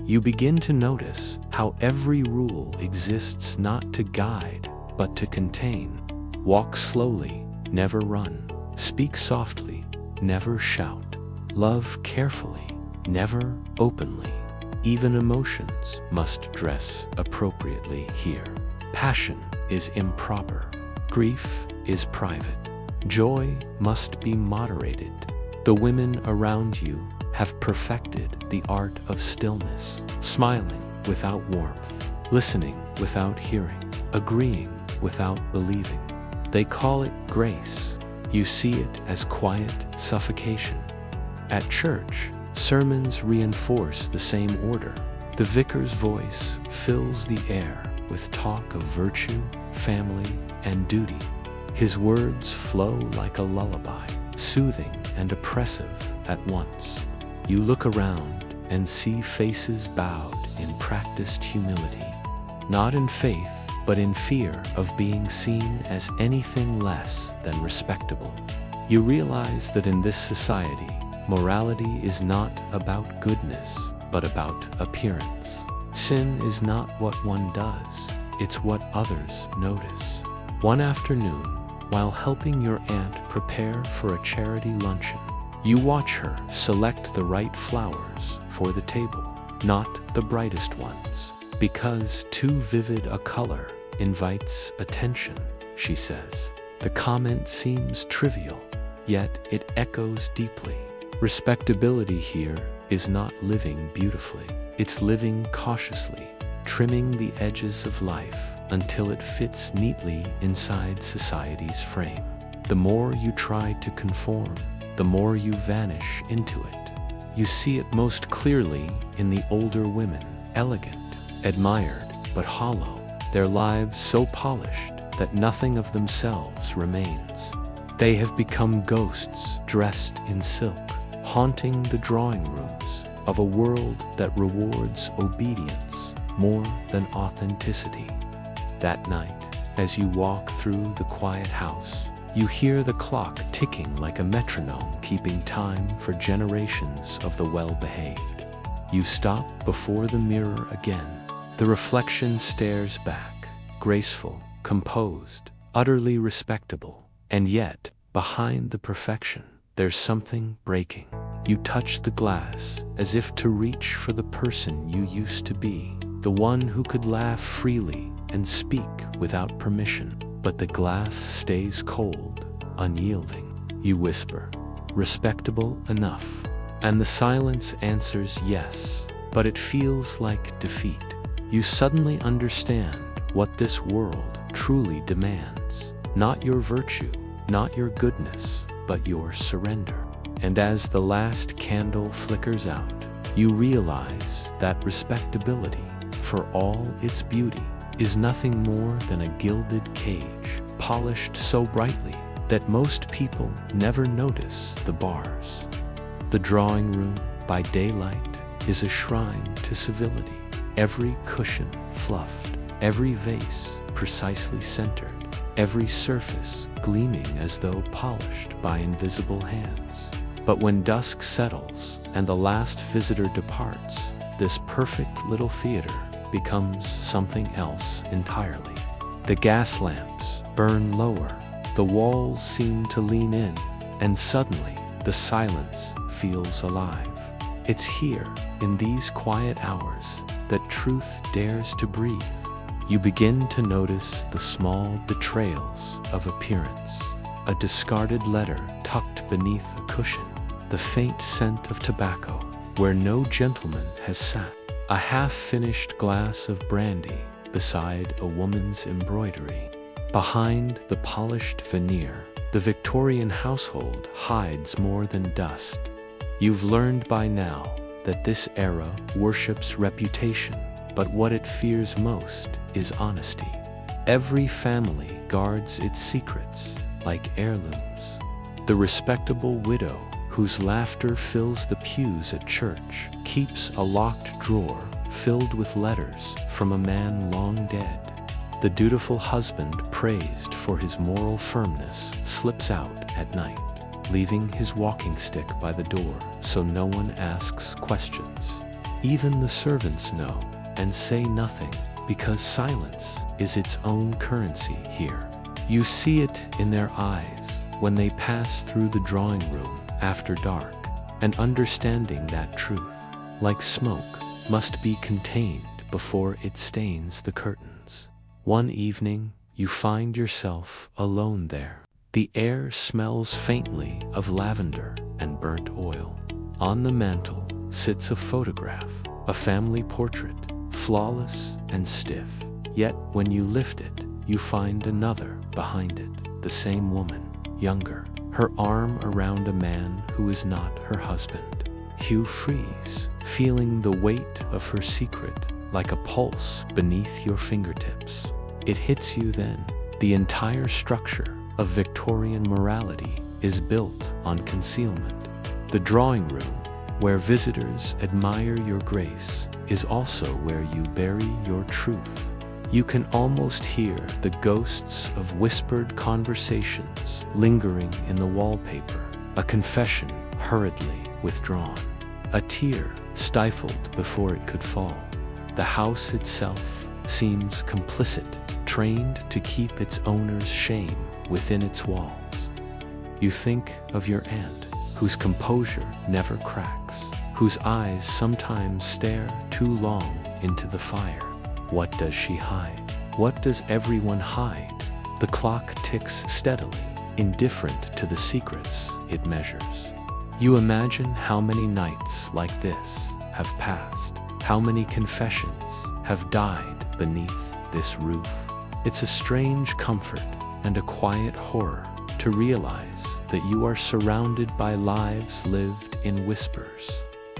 You begin to notice how every rule exists not to guide, but to contain. Walk slowly, never run. Speak softly, never shout. Love carefully, never openly. Even emotions must dress appropriately here. Passion is improper. Grief is private. Joy must be moderated. The women around you have perfected the art of stillness, smiling without warmth, listening without hearing, agreeing without believing. They call it grace. You see it as quiet suffocation. At church, sermons reinforce the same order. The vicar's voice fills the air with talk of virtue, family, and duty. His words flow like a lullaby, soothing and oppressive at once. You look around and see faces bowed in practiced humility, not in faith, but in fear of being seen as anything less than respectable. You realize that in this society, morality is not about goodness, but about appearance. Sin is not what one does, it's what others notice. One afternoon, while helping your aunt prepare for a charity luncheon, you watch her select the right flowers for the table, not the brightest ones, Because too vivid a color invites attention, she says. The comment seems trivial, yet it echoes deeply. Respectability here is not living beautifully. It's living cautiously, trimming the edges of life until it fits neatly inside society's frame. The more you try to conform, the more you vanish into it. You see it most clearly in the older women, elegant, admired, but hollow, their lives so polished that nothing of themselves remains. They have become ghosts dressed in silk, haunting the drawing rooms of a world that rewards obedience more than authenticity. That night, as you walk through the quiet house, you hear the clock ticking like a metronome, keeping time for generations of the well-behaved. You stop before the mirror again. The reflection stares back, graceful, composed, utterly respectable. And yet, behind the perfection, there's something breaking. You touch the glass as if to reach for the person you used to be, the one who could laugh freely and speak without permission. But the glass stays cold, unyielding. You whisper, "Respectable enough." And the silence answers yes, but it feels like defeat. You suddenly understand what this world truly demands. Not your virtue, not your goodness, but your surrender. And as the last candle flickers out, you realize that respectability, for all its beauty, is nothing more than a gilded cage, polished so brightly that most people never notice the bars. The drawing room, by daylight, is a shrine to civility. Every cushion fluffed, every vase precisely centered, every surface gleaming as though polished by invisible hands. But when dusk settles and the last visitor departs, this perfect little theater becomes something else entirely. The gas lamps burn lower, the walls seem to lean in, and suddenly the silence feels alive. It's here, in these quiet hours, that truth dares to breathe. You begin to notice the small betrayals of appearance. A discarded letter tucked beneath a cushion, the faint scent of tobacco where no gentleman has sat, a half-finished glass of brandy beside a woman's embroidery. Behind the polished veneer, the Victorian household hides more than dust. You've learned by now that this era worships reputation, but what it fears most is honesty. Every family guards its secrets like heirlooms. The respectable widow, whose laughter fills the pews at church, keeps a locked drawer filled with letters from a man long dead. The dutiful husband, praised for his moral firmness, slips out at night, leaving his walking stick by the door so no one asks questions. Even the servants know and say nothing, because silence is its own currency here. You see it in their eyes when they pass through the drawing room after dark, and understanding that truth, like smoke, must be contained before it stains the curtains. One evening, you find yourself alone there. The air smells faintly of lavender and burnt oil. On the mantel sits a photograph, a family portrait, flawless and stiff. Yet when you lift it, you find another behind it, the same woman, younger, her arm around a man who is not her husband. You freeze, feeling the weight of her secret like a pulse beneath your fingertips. It hits you then. The entire structure of Victorian morality is built on concealment. The drawing room, where visitors admire your grace, is also where you bury your truth. You can almost hear the ghosts of whispered conversations lingering in the wallpaper, a confession hurriedly withdrawn, a tear stifled before it could fall. The house itself seems complicit, trained to keep its owner's shame within its walls. You think of your aunt, whose composure never cracks, whose eyes sometimes stare too long into the fire. What does she hide? What does everyone hide? The clock ticks steadily, indifferent to the secrets it measures. You imagine how many nights like this have passed, how many confessions have died beneath this roof. It's a strange comfort and a quiet horror to realize that you are surrounded by lives lived in whispers.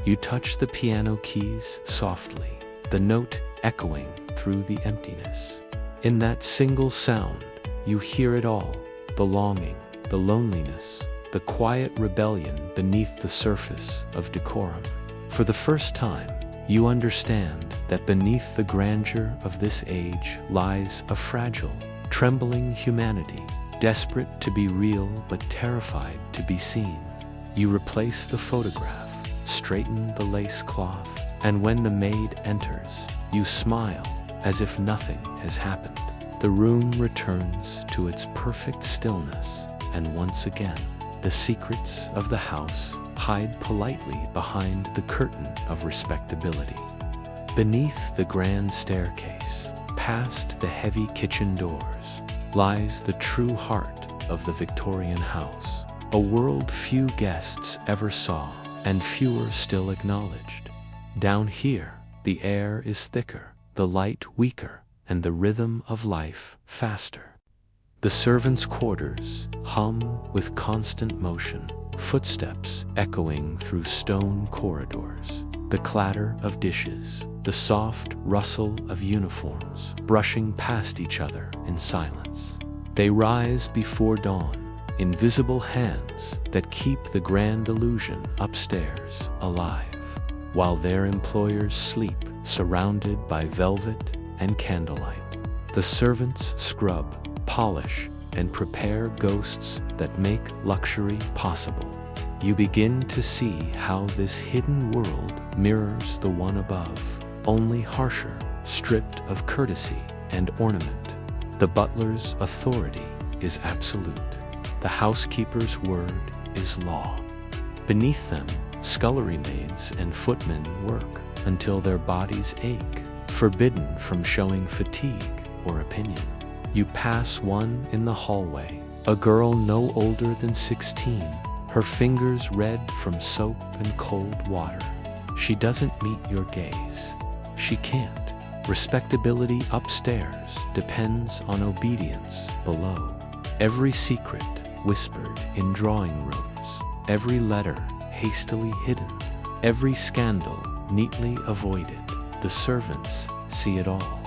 You touch the piano keys softly, the note echoing through the emptiness. In that single sound, you hear it all, the longing, the loneliness, the quiet rebellion beneath the surface of decorum. For the first time, you understand that beneath the grandeur of this age lies a fragile, trembling humanity, desperate to be real but terrified to be seen. You replace the photograph, straighten the lace cloth, and when the maid enters, you smile as if nothing has happened. The room returns to its perfect stillness, and once again, the secrets of the house hide politely behind the curtain of respectability. Beneath the grand staircase, past the heavy kitchen doors, lies the true heart of the Victorian house, a world few guests ever saw and fewer still acknowledged. Down here, the air is thicker, the light weaker, and the rhythm of life faster. The servants' quarters hum with constant motion, footsteps echoing through stone corridors, the clatter of dishes, the soft rustle of uniforms brushing past each other in silence. They rise before dawn, invisible hands that keep the grand illusion upstairs alive, while their employers sleep surrounded by velvet and candlelight. The servants scrub, polish, and prepare ghosts that make luxury possible. You begin to see how this hidden world mirrors the one above, only harsher, stripped of courtesy and ornament. The butler's authority is absolute. The housekeeper's word is law. Beneath them, scullery maids and footmen work until their bodies ache, forbidden from showing fatigue or opinion. You pass one in the hallway, a girl no older than 16, her fingers red from soap and cold water. She doesn't meet your gaze. She can't. Respectability upstairs depends on obedience below. Every secret whispered in drawing rooms, every letter hastily hidden, every scandal neatly avoided. The servants see it all.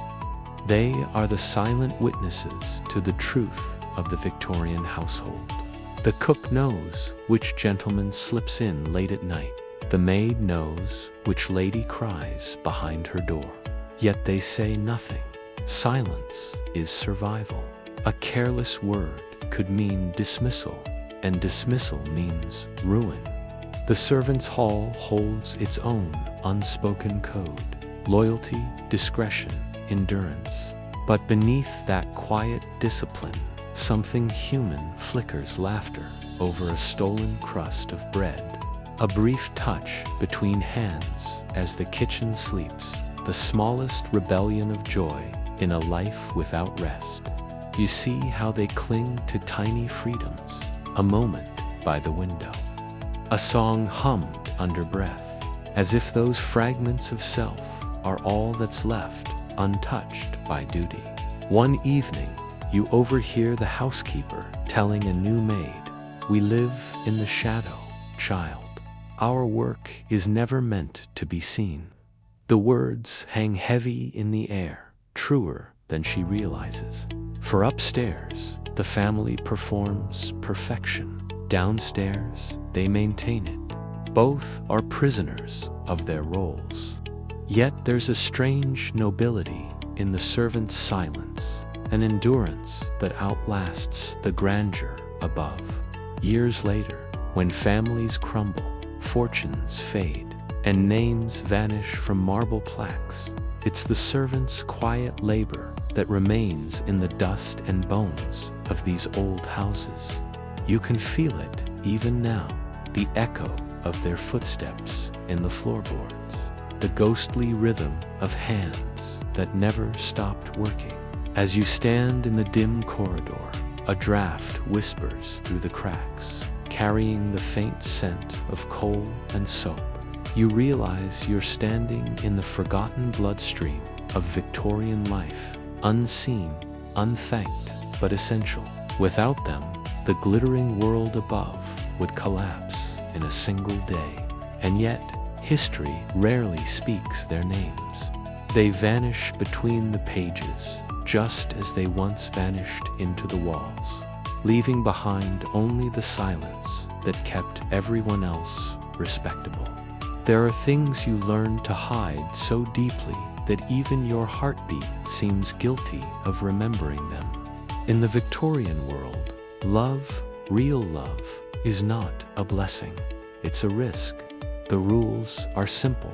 They are the silent witnesses to the truth of the Victorian household. The cook knows which gentleman slips in late at night. The maid knows which lady cries behind her door. Yet they say nothing. Silence is survival. A careless word could mean dismissal, and dismissal means ruin. The servants' hall holds its own unspoken code: loyalty, discretion, endurance. But beneath that quiet discipline, something human flickers laughter over a stolen crust of bread. A brief touch between hands as the kitchen sleeps, the smallest rebellion of joy in a life without rest. You see how they cling to tiny freedoms, a moment by the window, a song hummed under breath, as if those fragments of self are all that's left untouched by duty. One evening, you overhear the housekeeper telling a new maid, "We live in the shadow, child. Our work is never meant to be seen." The words hang heavy in the air, truer than she realizes. For upstairs, the family performs perfection. Downstairs, they maintain it. Both are prisoners of their roles. Yet there's a strange nobility in the servant's silence, an endurance that outlasts the grandeur above. Years later, when families crumble, fortunes fade, and names vanish from marble plaques, it's the servant's quiet labor that remains in the dust and bones of these old houses. You can feel it even now, the echo of their footsteps in the floorboards, the ghostly rhythm of hands that never stopped working. As you stand in the dim corridor, a draft whispers through the cracks, carrying the faint scent of coal and soap. You realize you're standing in the forgotten bloodstream of Victorian life, unseen, unthanked, but essential. Without them, the glittering world above would collapse in a single day. And yet, history rarely speaks their names. They vanish between the pages, just as they once vanished into the walls, leaving behind only the silence that kept everyone else respectable. There are things you learn to hide so deeply that even your heartbeat seems guilty of remembering them. In the Victorian world, love, real love, is not a blessing. It's a risk. The rules are simple.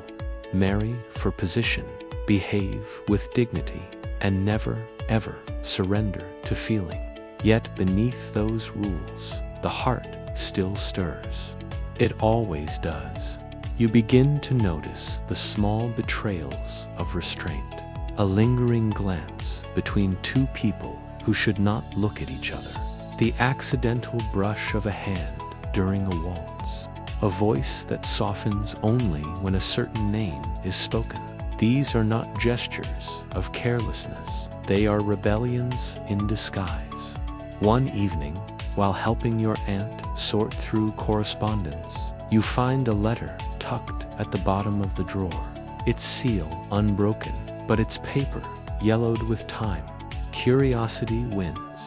Marry for position, behave with dignity, and never, ever surrender to feeling. Yet beneath those rules, the heart still stirs. It always does. You begin to notice the small betrayals of restraint, a lingering glance between two people who should not look at each other, the accidental brush of a hand during a waltz, a voice that softens only when a certain name is spoken. These are not gestures of carelessness. They are rebellions in disguise. One evening, while helping your aunt sort through correspondence, you find a letter tucked at the bottom of the drawer, its seal unbroken, but its paper yellowed with time. Curiosity wins.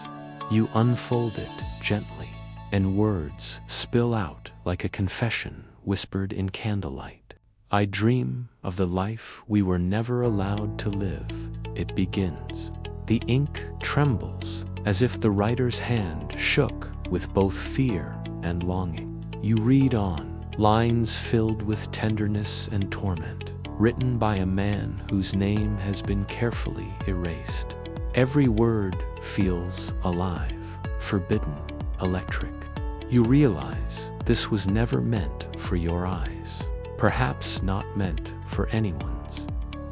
You unfold it gently, and words spill out like a confession whispered in candlelight. I dream of the life we were never allowed to live. It begins. The ink trembles as if the writer's hand shook with both fear and longing. You read on, lines filled with tenderness and torment, written by a man whose name has been carefully erased. Every word feels alive, forbidden, electric. You realize this was never meant for your eyes, perhaps not meant for anyone's.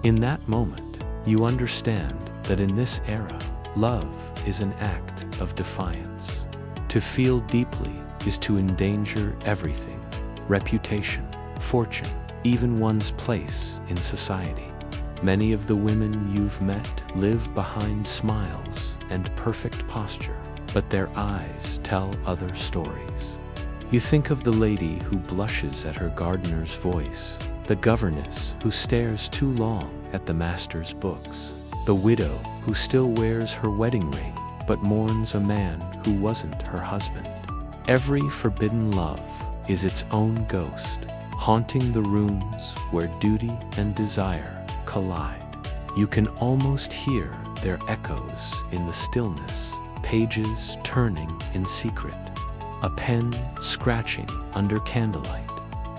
In that moment, you understand that in this era, love is an act of defiance. To feel deeply is to endanger everything: reputation, fortune, even one's place in society. Many of the women you've met live behind smiles and perfect posture, but their eyes tell other stories. You think of the lady who blushes at her gardener's voice, the governess who stares too long at the master's books, the widow who still wears her wedding ring but mourns a man who wasn't her husband. Every forbidden love is its own ghost, haunting the rooms where duty and desire collide. You can almost hear their echoes in the stillness, pages turning in secret, a pen scratching under candlelight,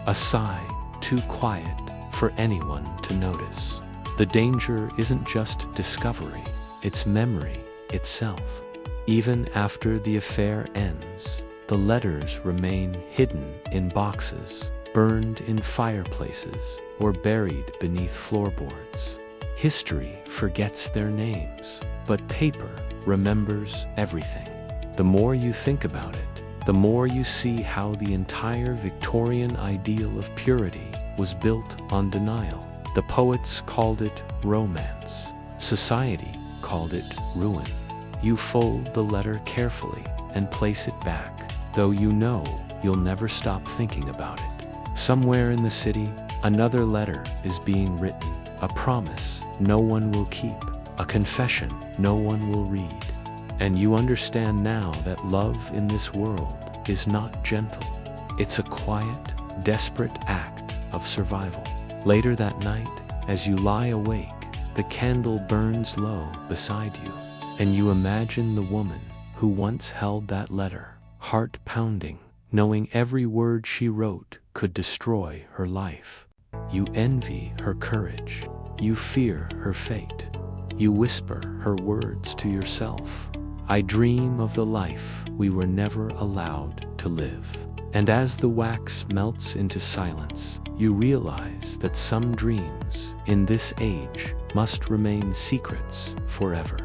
a sigh too quiet for anyone to notice. The danger isn't just discovery, it's memory itself. Even after the affair ends, the letters remain hidden in boxes, burned in fireplaces, or buried beneath floorboards. History forgets their names, but paper remembers everything. The more you think about it, the more you see how the entire Victorian ideal of purity was built on denial. The poets called it romance. Society called it ruin. You fold the letter carefully and place it back, though you know you'll never stop thinking about it. Somewhere in the city, another letter is being written, a promise no one will keep, a confession no one will read. And you understand now that love in this world is not gentle. It's a quiet, desperate act of survival. Later that night, as you lie awake, the candle burns low beside you, and you imagine the woman who once held that letter, heart pounding, knowing every word she wrote could destroy her life. You envy her courage. You fear her fate. You whisper her words to yourself. I dream of the life we were never allowed to live. And as the wax melts into silence, you realize that some dreams in this age must remain secrets forever.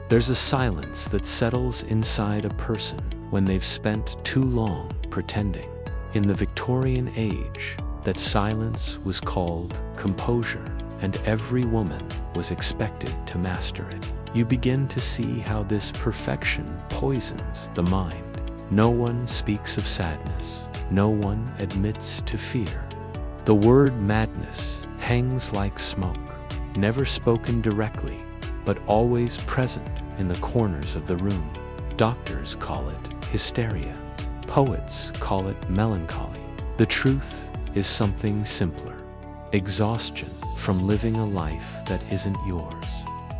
There's a silence that settles inside a person when they've spent too long pretending. In the Victorian age, that silence was called composure, and every woman was expected to master it. You begin to see how this perfection poisons the mind. No one speaks of sadness. No one admits to fear. The word madness hangs like smoke, never spoken directly, but always present in the corners of the room. Doctors call it hysteria. Poets call it melancholy. The truth is something simpler. Exhaustion from living a life that isn't yours.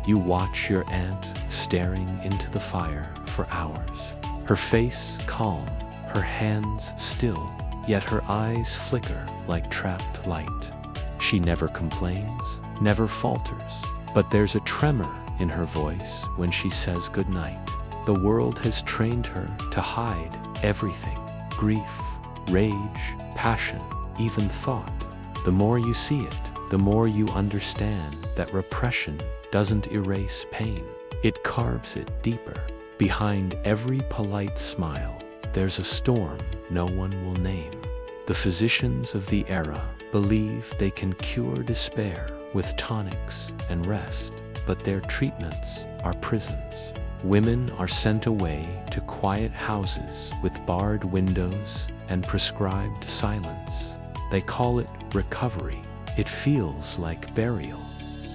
You watch your aunt staring into the fire for hours. Her face calm, her hands still, yet her eyes flicker like trapped light. She never complains, never falters, but there's a tremor in her voice when she says goodnight. The world has trained her to hide everything: grief, rage, passion, even thought. The more you see it, the more you understand that repression doesn't erase pain. It carves it deeper. Behind every polite smile, there's a storm no one will name. The physicians of the era believe they can cure despair with tonics and rest, but their treatments are prisons. Women are sent away to quiet houses with barred windows and prescribed silence. They call it recovery. It feels like burial.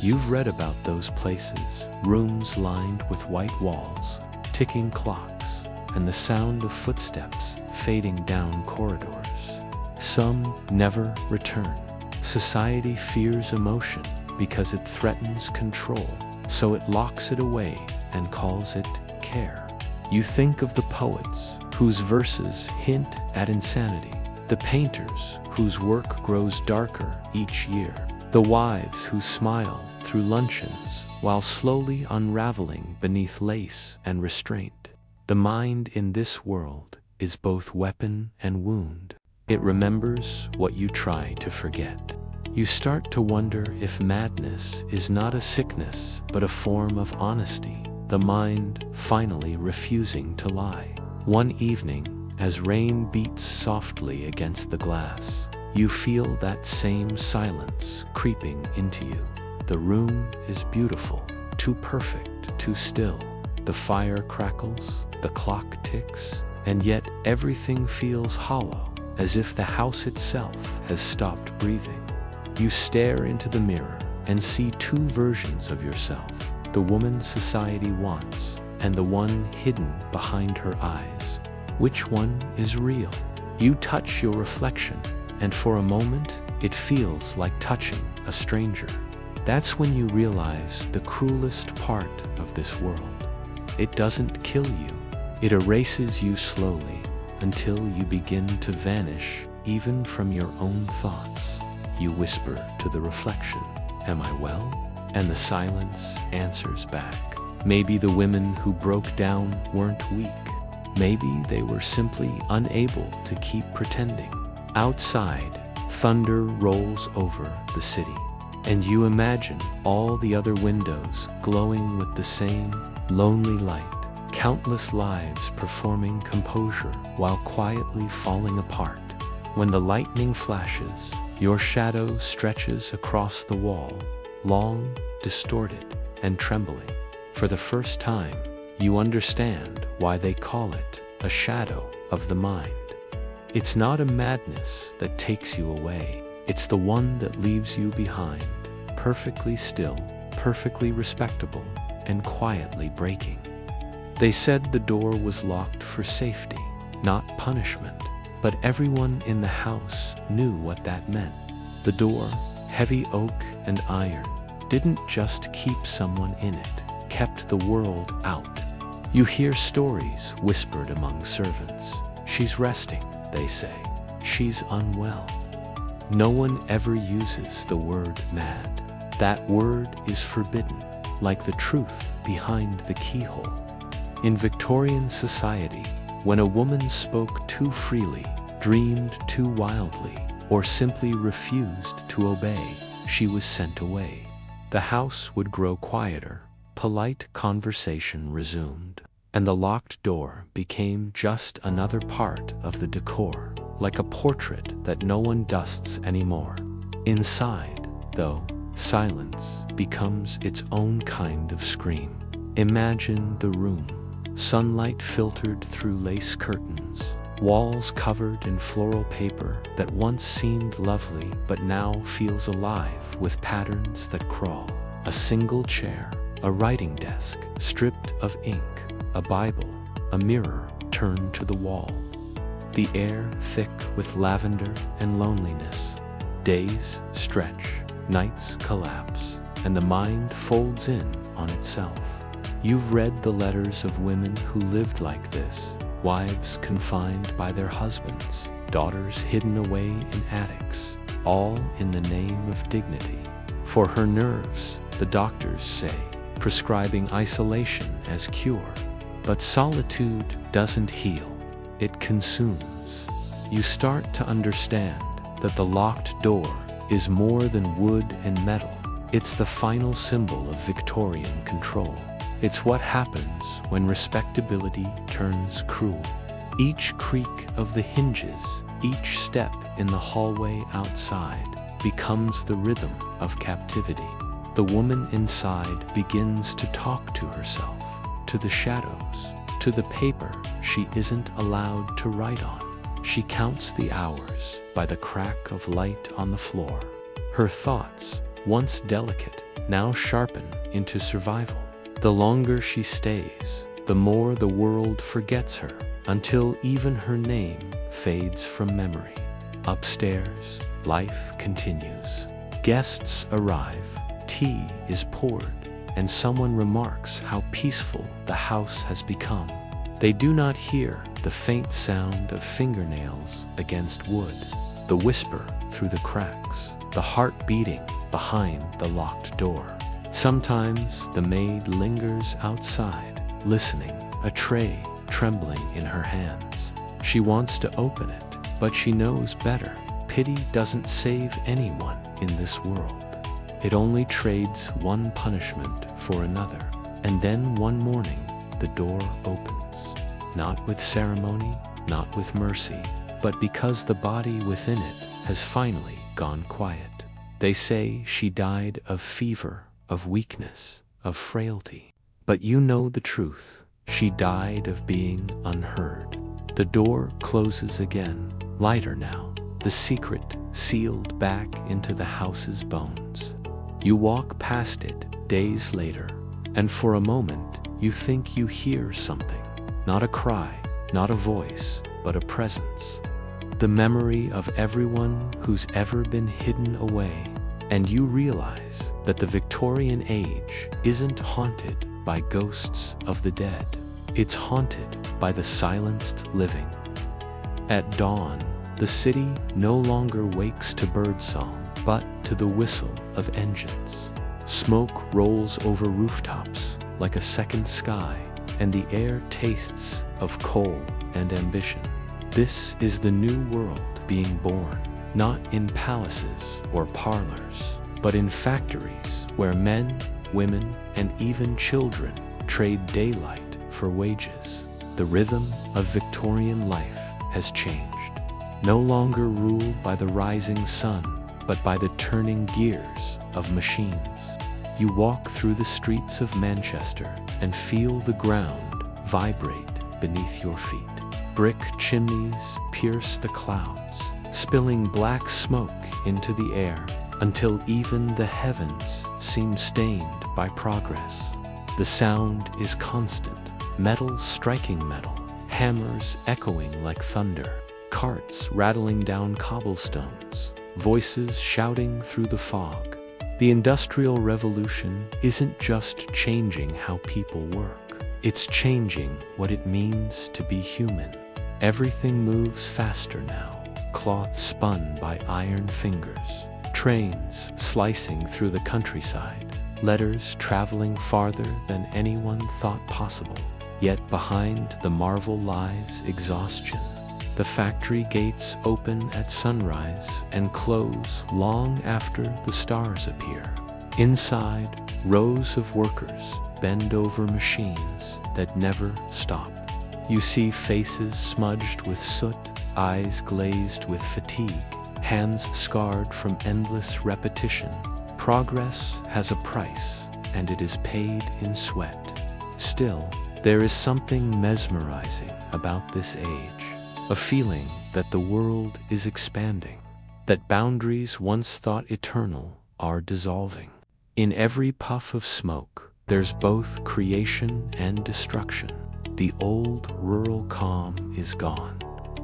You've read about those places, rooms lined with white walls, ticking clocks, and the sound of footsteps fading down corridors. Some never return. Society fears emotion because it threatens control, so it locks it away and calls it care. You think of the poets whose verses hint at insanity, the painters whose work grows darker each year, the wives who smile through luncheons while slowly unraveling beneath lace and restraint. The mind in this world is both weapon and wound. It remembers what you try to forget. You start to wonder if madness is not a sickness but a form of honesty, the mind finally refusing to lie. One evening, as rain beats softly against the glass, you feel that same silence creeping into you. The room is beautiful, too perfect, too still. The fire crackles, the clock ticks, and yet everything feels hollow, as if the house itself has stopped breathing. You stare into the mirror and see two versions of yourself, the woman society wants and the one hidden behind her eyes. Which one is real? You touch your reflection, and for a moment, it feels like touching a stranger. That's when you realize the cruelest part of this world. It doesn't kill you. It erases you slowly until you begin to vanish even from your own thoughts. You whisper to the reflection, "Am I well?" And the silence answers back. Maybe the women who broke down weren't weak. Maybe they were simply unable to keep pretending. Outside, thunder rolls over the city, and you imagine all the other windows glowing with the same lonely light, countless lives performing composure while quietly falling apart. When the lightning flashes, your shadow stretches across the wall, long, distorted, and trembling. For the first time, you understand why they call it a shadow of the mind. It's not a madness that takes you away. It's the one that leaves you behind, perfectly still, perfectly respectable, and quietly breaking. They said the door was locked for safety, not punishment, but everyone in the house knew what that meant. The door, heavy oak and iron, didn't just keep someone in it, kept the world out. You hear stories whispered among servants. "She's resting," they say. "She's unwell." No one ever uses the word mad. That word is forbidden, like the truth behind the keyhole. In Victorian society, when a woman spoke too freely, dreamed too wildly, or simply refused to obey, she was sent away. The house would grow quieter, polite conversation resumed, and the locked door became just another part of the decor, like a portrait that no one dusts anymore. Inside, though, silence becomes its own kind of scream. Imagine the room, sunlight filtered through lace curtains, walls covered in floral paper that once seemed lovely but now feels alive with patterns that crawl. A single chair, a writing desk stripped of ink, a Bible, a mirror turned to the wall. The air thick with lavender and loneliness. Days stretch, nights collapse, and the mind folds in on itself. You've read the letters of women who lived like this, wives confined by their husbands, daughters hidden away in attics, all in the name of dignity. For her nerves, the doctors say, prescribing isolation as cure. But solitude doesn't heal, it consumes. You start to understand that the locked door is more than wood and metal. It's the final symbol of Victorian control. It's what happens when respectability turns cruel. Each creak of the hinges, each step in the hallway outside, becomes the rhythm of captivity. The woman inside begins to talk to herself, to the shadows, to the paper she isn't allowed to write on. She counts the hours by the crack of light on the floor. Her thoughts, once delicate, now sharpen into survival. The longer she stays, the more the world forgets her, until even her name fades from memory. Upstairs, life continues. Guests arrive, tea is poured, and someone remarks how peaceful the house has become. They do not hear the faint sound of fingernails against wood, the whisper through the cracks, the heart beating behind the locked door. Sometimes the maid lingers outside, listening, a tray trembling in her hands. She wants to open it, but she knows better. Pity doesn't save anyone in this world. It only trades one punishment for another. And then one morning, the door opens. Not with ceremony, not with mercy, but because the body within it has finally gone quiet. They say she died of fever, of weakness, of frailty. But you know the truth. She died of being unheard. The door closes again, lighter now, the secret sealed back into the house's bones. You walk past it days later, and for a moment you think you hear something. Not a cry, not a voice, but a presence. The memory of everyone who's ever been hidden away. And you realize that the Victorian age isn't haunted by ghosts of the dead. It's haunted by the silenced living. At dawn, the city no longer wakes to birdsong, but to the whistle of engines. Smoke rolls over rooftops like a second sky, and the air tastes of coal and ambition. This is the new world being born, not in palaces or parlors, but in factories where men, women, and even children trade daylight for wages. The rhythm of Victorian life has changed, no longer ruled by the rising sun, but by the turning gears of machines. You walk through the streets of Manchester and feel the ground vibrate beneath your feet. Brick chimneys pierce the clouds, spilling black smoke into the air until even the heavens seem stained by progress. The sound is constant, metal striking metal, hammers echoing like thunder, carts rattling down cobblestones, voices shouting through the fog. The Industrial Revolution isn't just changing how people work, it's changing what it means to be human. Everything moves faster now, cloth spun by iron fingers, trains slicing through the countryside, letters traveling farther than anyone thought possible. Yet behind the marvel lies exhaustion. The factory gates open at sunrise and close long after the stars appear. Inside, rows of workers bend over machines that never stop. You see faces smudged with soot, eyes glazed with fatigue, hands scarred from endless repetition. Progress has a price, and it is paid in sweat. Still, there is something mesmerizing about this age, a feeling that the world is expanding, that boundaries once thought eternal are dissolving. In every puff of smoke, there's both creation and destruction. The old rural calm is gone.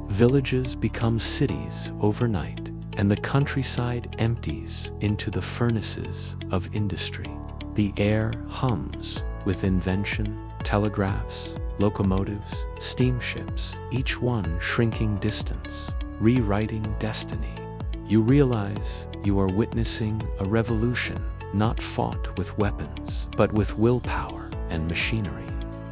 Villages become cities overnight, and the countryside empties into the furnaces of industry. The air hums with invention, telegraphs, locomotives, steamships, each one shrinking distance, rewriting destiny. You realize you are witnessing a revolution not fought with weapons, but with willpower and machinery.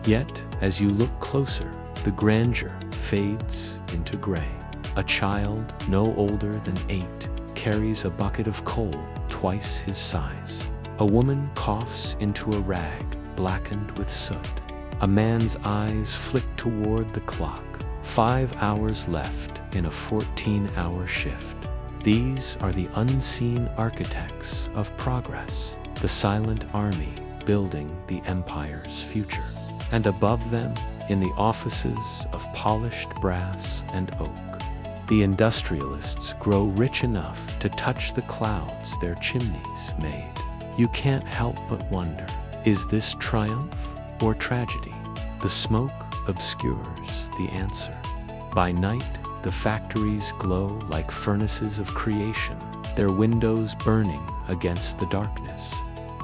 Yet, as you look closer, the grandeur fades into gray. A child no older than 8 carries a bucket of coal twice his size. A woman coughs into a rag blackened with soot. A man's eyes flick toward the clock. 5 hours left in a 14-hour shift. These are the unseen architects of progress, the silent army building the empire's future. And above them, in the offices of polished brass and oak, the industrialists grow rich enough to touch the clouds their chimneys made. You can't help but wonder, is this triumph or tragedy? The smoke obscures the answer. By night, the factories glow like furnaces of creation, their windows burning against the darkness.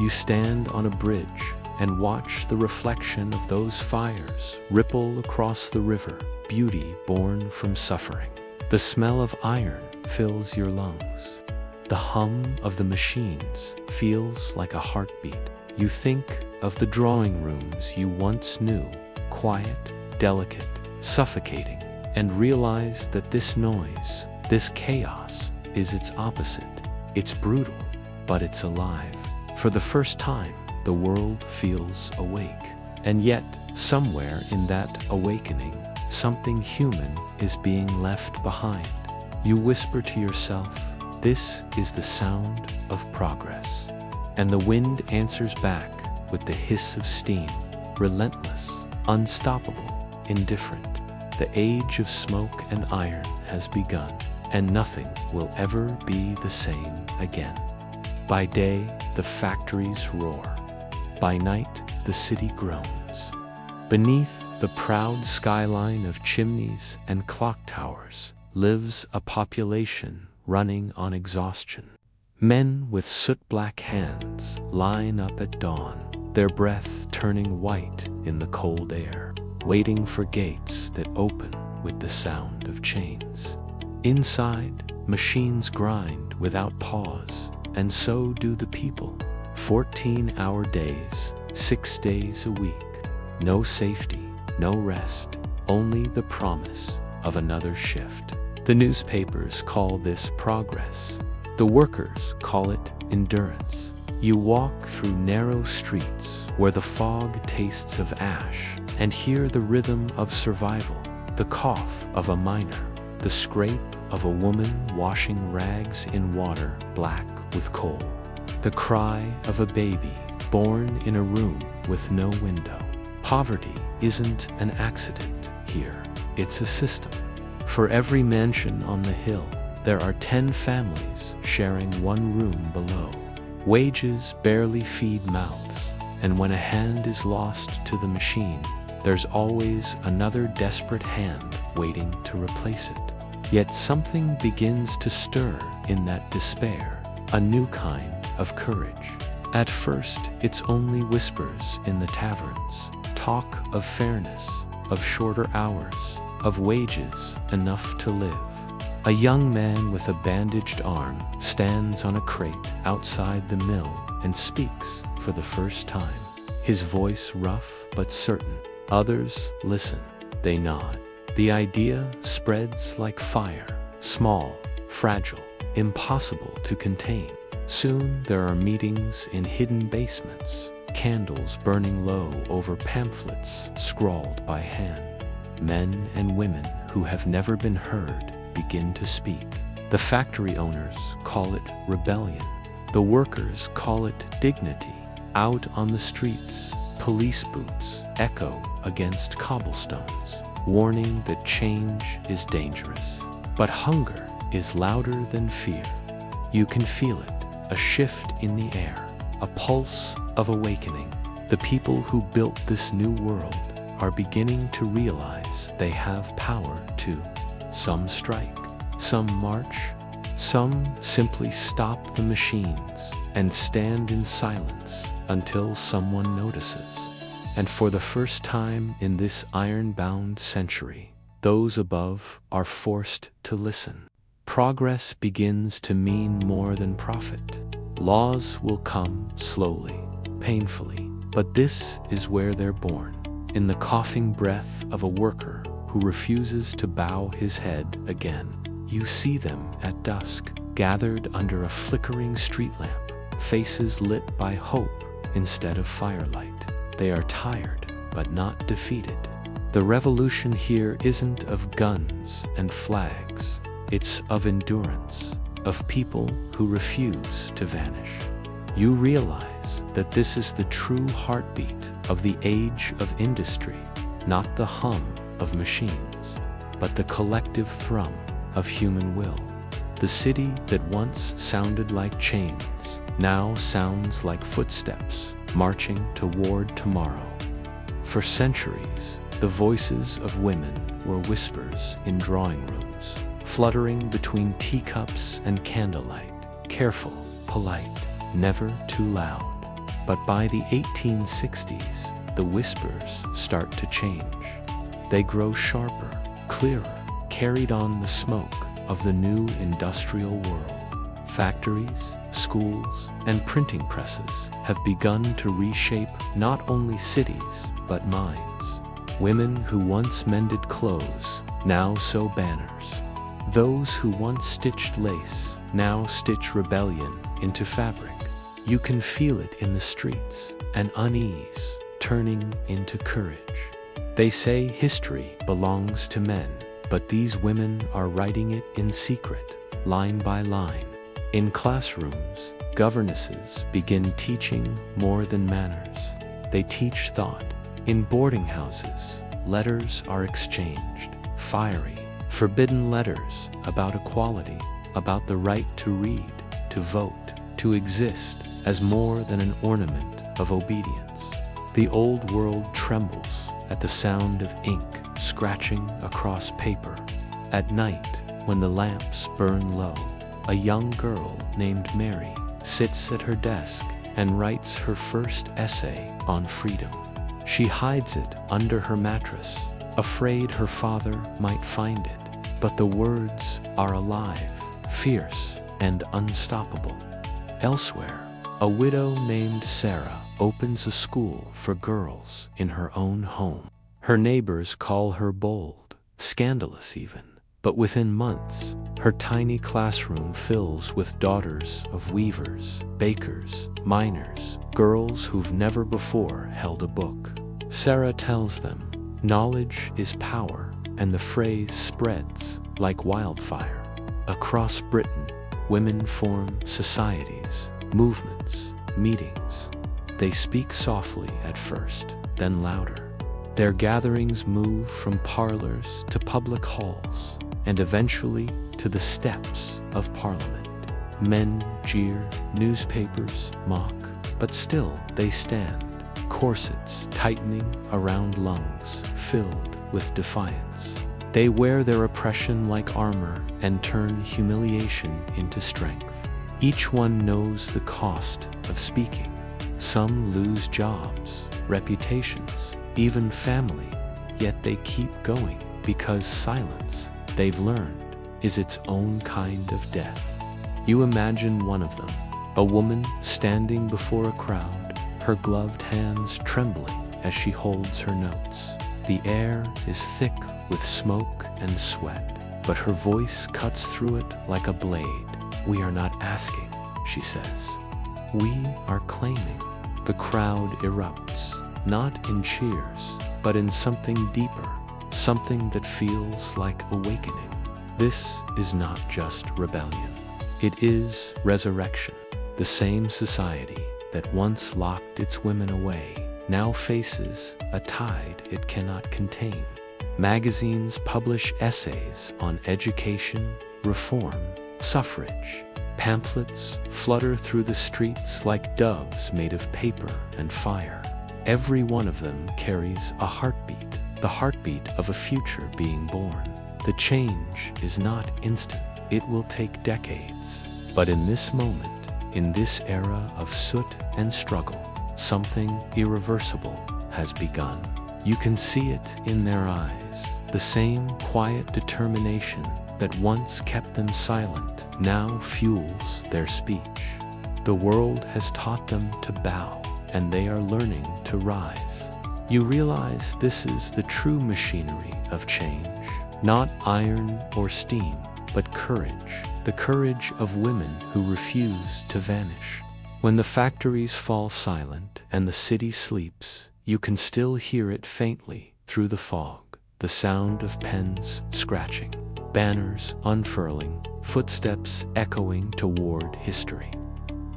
You stand on a bridge and watch the reflection of those fires ripple across the river, beauty born from suffering. The smell of iron fills your lungs. The hum of the machines feels like a heartbeat. You think of the drawing rooms you once knew, quiet, delicate, suffocating, and realize that this noise, this chaos, is its opposite. It's brutal, but it's alive. For the first time, the world feels awake. And yet, somewhere in that awakening, something human is being left behind. You whisper to yourself, this is the sound of progress. And the wind answers back with the hiss of steam, relentless, unstoppable, indifferent. The age of smoke and iron has begun, and nothing will ever be the same again. By day, the factories roar. By night, the city groans. Beneath the proud skyline of chimneys and clock towers lives a population running on exhaustion. Men with soot-black hands line up at dawn, their breath turning white in the cold air, waiting for gates that open with the sound of chains. Inside, machines grind without pause, and so do the people. 14-hour days, 6 days a week. No safety, no rest, only the promise of another shift. The newspapers call this progress. The workers call it endurance. You walk through narrow streets where the fog tastes of ash and hear the rhythm of survival, the cough of a miner, the scrape of a woman washing rags in water black with coal, the cry of a baby born in a room with no window. Poverty isn't an accident here, it's a system. For every mansion on the hill, there are 10 families sharing one room below. Wages barely feed mouths, and when a hand is lost to the machine, there's always another desperate hand waiting to replace it. Yet something begins to stir in that despair, a new kind of courage. At first, it's only whispers in the taverns, talk of fairness, of shorter hours, of wages enough to live. A young man with a bandaged arm stands on a crate outside the mill and speaks for the first time, his voice rough but certain. Others listen, they nod. The idea spreads like fire, small, fragile, impossible to contain. Soon there are meetings in hidden basements, candles burning low over pamphlets scrawled by hand. Men and women who have never been heard begin to speak. The factory owners call it rebellion. The workers call it dignity. Out on the streets, police boots echo against cobblestones, warning that change is dangerous. But hunger is louder than fear. You can feel it, a shift in the air, a pulse of awakening. The people who built this new world are beginning to realize they have power too. Some strike, some march, some simply stop the machines and stand in silence until someone notices. And for the first time in this iron-bound century, those above are forced to listen. Progress begins to mean more than profit. Laws will come slowly, painfully, but this is where they're born, in the coughing breath of a worker who refuses to bow his head again. You see them at dusk, gathered under a flickering street lamp, faces lit by hope instead of firelight. They are tired, but not defeated. The revolution here isn't of guns and flags. It's of endurance, of people who refuse to vanish. You realize that this is the true heartbeat of the age of industry, not the hum of machines, but the collective thrum of human will. The city that once sounded like chains now sounds like footsteps marching toward tomorrow. For centuries, the voices of women were whispers in drawing rooms, fluttering between teacups and candlelight, careful, polite, never too loud. But by the 1860s, the whispers start to change. They grow sharper, clearer, carried on the smoke of the new industrial world. Factories, schools, and printing presses have begun to reshape not only cities, but minds. Women who once mended clothes now sew banners. Those who once stitched lace now stitch rebellion into fabric. You can feel it in the streets, an unease turning into courage. They say history belongs to men, but these women are writing it in secret, line by line. In classrooms, governesses begin teaching more than manners. They teach thought. In boarding houses, letters are exchanged, fiery, forbidden letters about equality, about the right to read, to vote, to exist as more than an ornament of obedience. The old world trembles at the sound of ink scratching across paper. At night, when the lamps burn low, a young girl named Mary sits at her desk and writes her first essay on freedom. She hides it under her mattress, afraid her father might find it. But the words are alive, fierce, and unstoppable. Elsewhere, a widow named Sarah opens a school for girls in her own home. Her neighbors call her bold, scandalous even. But within months, her tiny classroom fills with daughters of weavers, bakers, miners, girls who've never before held a book. Sarah tells them, knowledge is power, and the phrase spreads like wildfire. Across Britain, women form societies, movements, meetings. They speak softly at first, then louder. Their gatherings move from parlors to public halls, and eventually to the steps of Parliament. Men jeer, newspapers mock, but still they stand, corsets tightening around lungs, filled with defiance. They wear their oppression like armor and turn humiliation into strength. Each one knows the cost of speaking. Some lose jobs, reputations, even family, yet they keep going because silence, they've learned, is its own kind of death. You imagine one of them, a woman standing before a crowd, her gloved hands trembling as she holds her notes. The air is thick with smoke and sweat, but her voice cuts through it like a blade. We are not asking, she says. We are claiming. The crowd erupts, not in cheers, but in something deeper, something that feels like awakening. This is not just rebellion. It is resurrection. The same society that once locked its women away now faces a tide it cannot contain. Magazines publish essays on education, reform, suffrage. Pamphlets flutter through the streets like doves made of paper and fire. Every one of them carries a heartbeat, the heartbeat of a future being born. The change is not instant. It will take decades. But in this moment, in this era of soot and struggle, something irreversible has begun. You can see it in their eyes. The same quiet determination that once kept them silent now fuels their speech. The world has taught them to bow, and they are learning to rise. You realize this is the true machinery of change. Not iron or steam, but courage. The courage of women who refuse to vanish. When the factories fall silent and the city sleeps, you can still hear it faintly through the fog. The sound of pens scratching, banners unfurling, footsteps echoing toward history.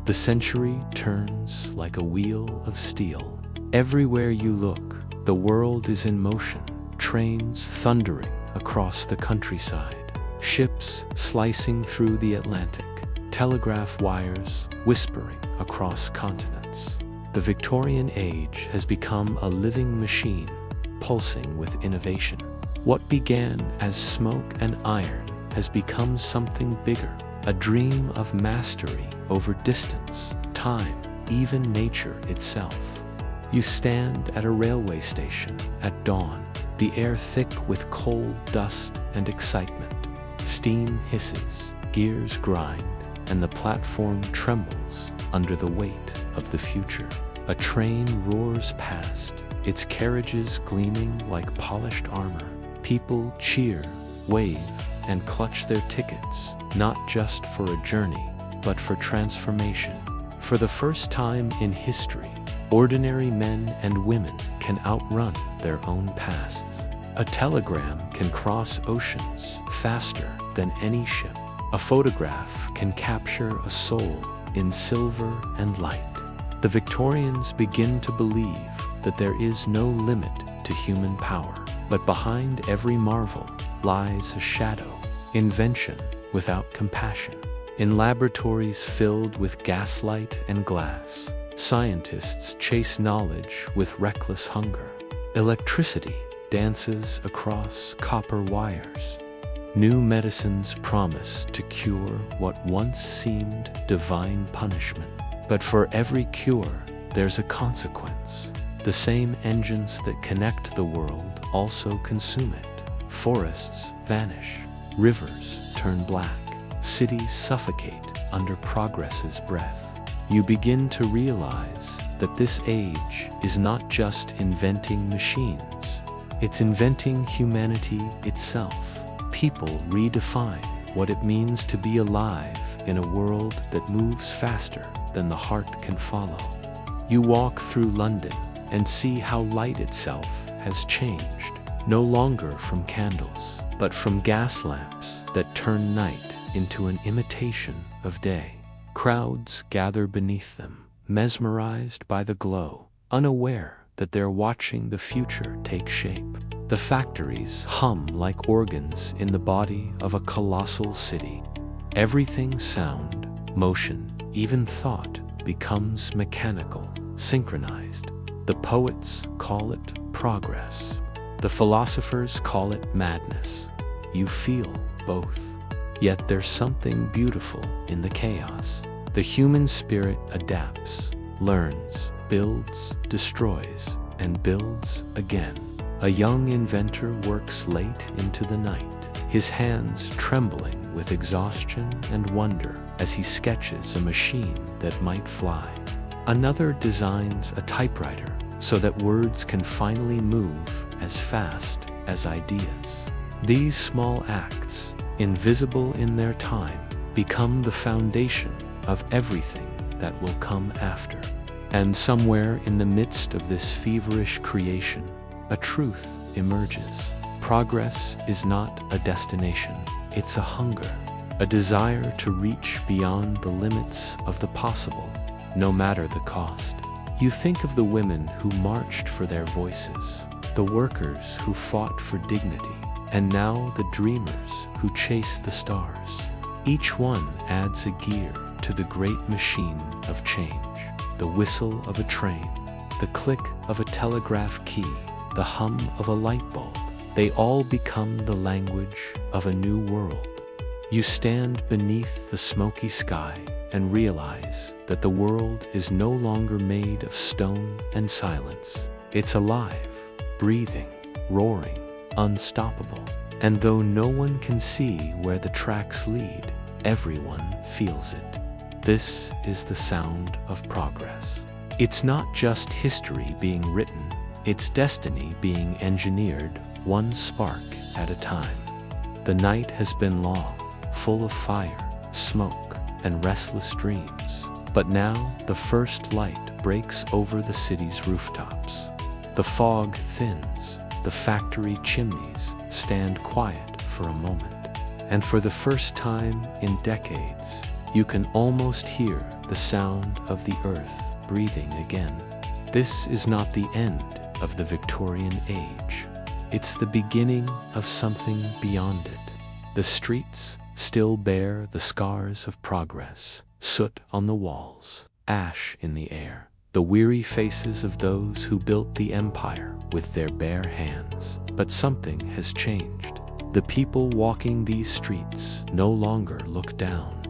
The century turns like a wheel of steel. Everywhere you look, the world is in motion. Trains thundering across the countryside. Ships slicing through the Atlantic, telegraph wires whispering across continents. The Victorian age has become a living machine, pulsing with innovation. What began as smoke and iron has become something bigger, a dream of mastery over distance, time, even nature itself. You stand at a railway station at dawn, the air thick with coal, dust, and excitement. Steam hisses, gears grind, and the platform trembles under the weight of the future. A train roars past, its carriages gleaming like polished armor. People cheer, wave, and clutch their tickets, not just for a journey, but for transformation. For the first time in history, ordinary men and women can outrun their own pasts. A telegram can cross oceans faster than any ship. A photograph can capture a soul in silver and light. The Victorians begin to believe that there is no limit to human power, but behind every marvel lies a shadow, invention without compassion. In laboratories filled with gaslight and glass, scientists chase knowledge with reckless hunger. Electricity dances across copper wires. New medicines promise to cure what once seemed divine punishment. But for every cure, there's a consequence. The same engines that connect the world also consume it. Forests vanish, rivers turn black, cities suffocate under progress's breath. You begin to realize that this age is not just inventing machines, it's inventing humanity itself. People redefine what it means to be alive in a world that moves faster than the heart can follow. You walk through London and see how light itself has changed, no longer from candles, but from gas lamps that turn night into an imitation of day. Crowds gather beneath them, mesmerized by the glow, unaware that they're watching the future take shape. The factories hum like organs in the body of a colossal city. Everything sound, motion, even thought becomes mechanical, synchronized. The poets call it progress. The philosophers call it madness. You feel both. Yet there's something beautiful in the chaos. The human spirit adapts, learns, builds, destroys, and builds again. A young inventor works late into the night, his hands trembling with exhaustion and wonder as he sketches a machine that might fly. Another designs a typewriter so that words can finally move as fast as ideas. These small acts, invisible in their time, become the foundation of everything that will come after. And somewhere in the midst of this feverish creation, a truth emerges. Progress is not a destination, it's a hunger, a desire to reach beyond the limits of the possible, no matter the cost. You think of the women who marched for their voices, the workers who fought for dignity, and now the dreamers who chase the stars. Each one adds a gear to the great machine of change. The whistle of a train, the click of a telegraph key, the hum of a light bulb, they all become the language of a new world. You stand beneath the smoky sky and realize that the world is no longer made of stone and silence. It's alive, breathing, roaring, unstoppable. And though no one can see where the tracks lead, everyone feels it. This is the sound of progress. It's not just history being written, it's destiny being engineered, one spark at a time. The night has been long, full of fire, smoke, and restless dreams. But now the first light breaks over the city's rooftops. The fog thins, the factory chimneys stand quiet for a moment. And for the first time in decades, you can almost hear the sound of the earth breathing again. This is not the end of the Victorian age. It's the beginning of something beyond it. The streets still bear the scars of progress, soot on the walls, ash in the air, the weary faces of those who built the empire with their bare hands. But something has changed. The people walking these streets no longer look down.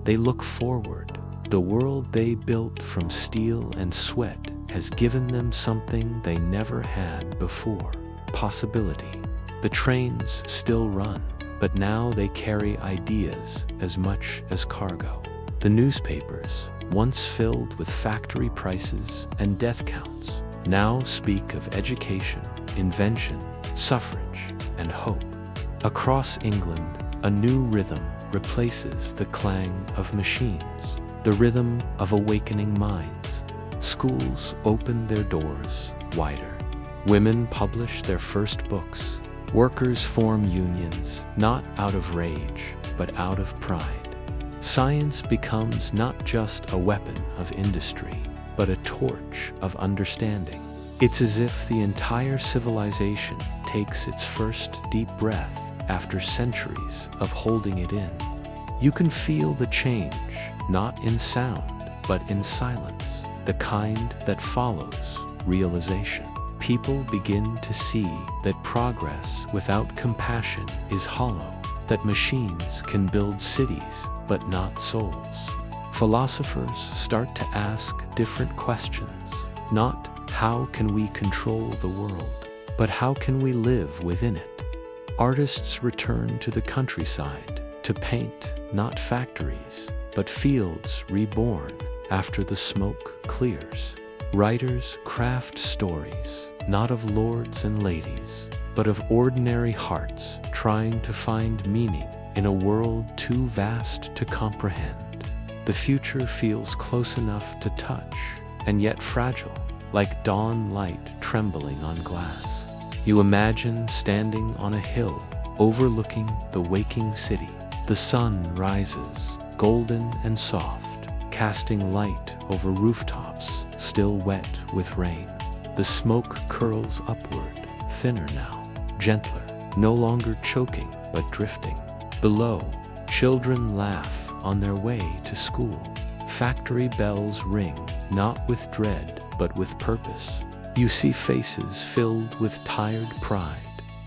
They look forward. The world they built from steel and sweat has given them something they never had before: possibility. The trains still run, but now they carry ideas as much as cargo. The newspapers, once filled with factory prices and death counts, now speak of education, invention, suffrage, and hope. Across England, a new rhythm replaces the clang of machines, the rhythm of awakening minds. Schools open their doors wider. Women publish their first books. Workers form unions, not out of rage, but out of pride. Science becomes not just a weapon of industry, but a torch of understanding. It's as if the entire civilization takes its first deep breath after centuries of holding it in. You can feel the change, not in sound, but in silence, the kind that follows realization. People begin to see that progress without compassion is hollow, that machines can build cities, but not souls. Philosophers start to ask different questions, not how can we control the world, but how can we live within it? Artists return to the countryside to paint not factories, but fields reborn after the smoke clears. Writers craft stories, not of lords and ladies, but of ordinary hearts trying to find meaning in a world too vast to comprehend. The future feels close enough to touch, and yet fragile, like dawn light trembling on glass. You imagine standing on a hill overlooking the waking city. The sun rises, golden and soft, casting light over rooftops still wet with rain. The smoke curls upward, thinner now, gentler, no longer choking but drifting. Below, children laugh on their way to school. Factory bells ring, not with dread but with purpose. You see faces filled with tired pride,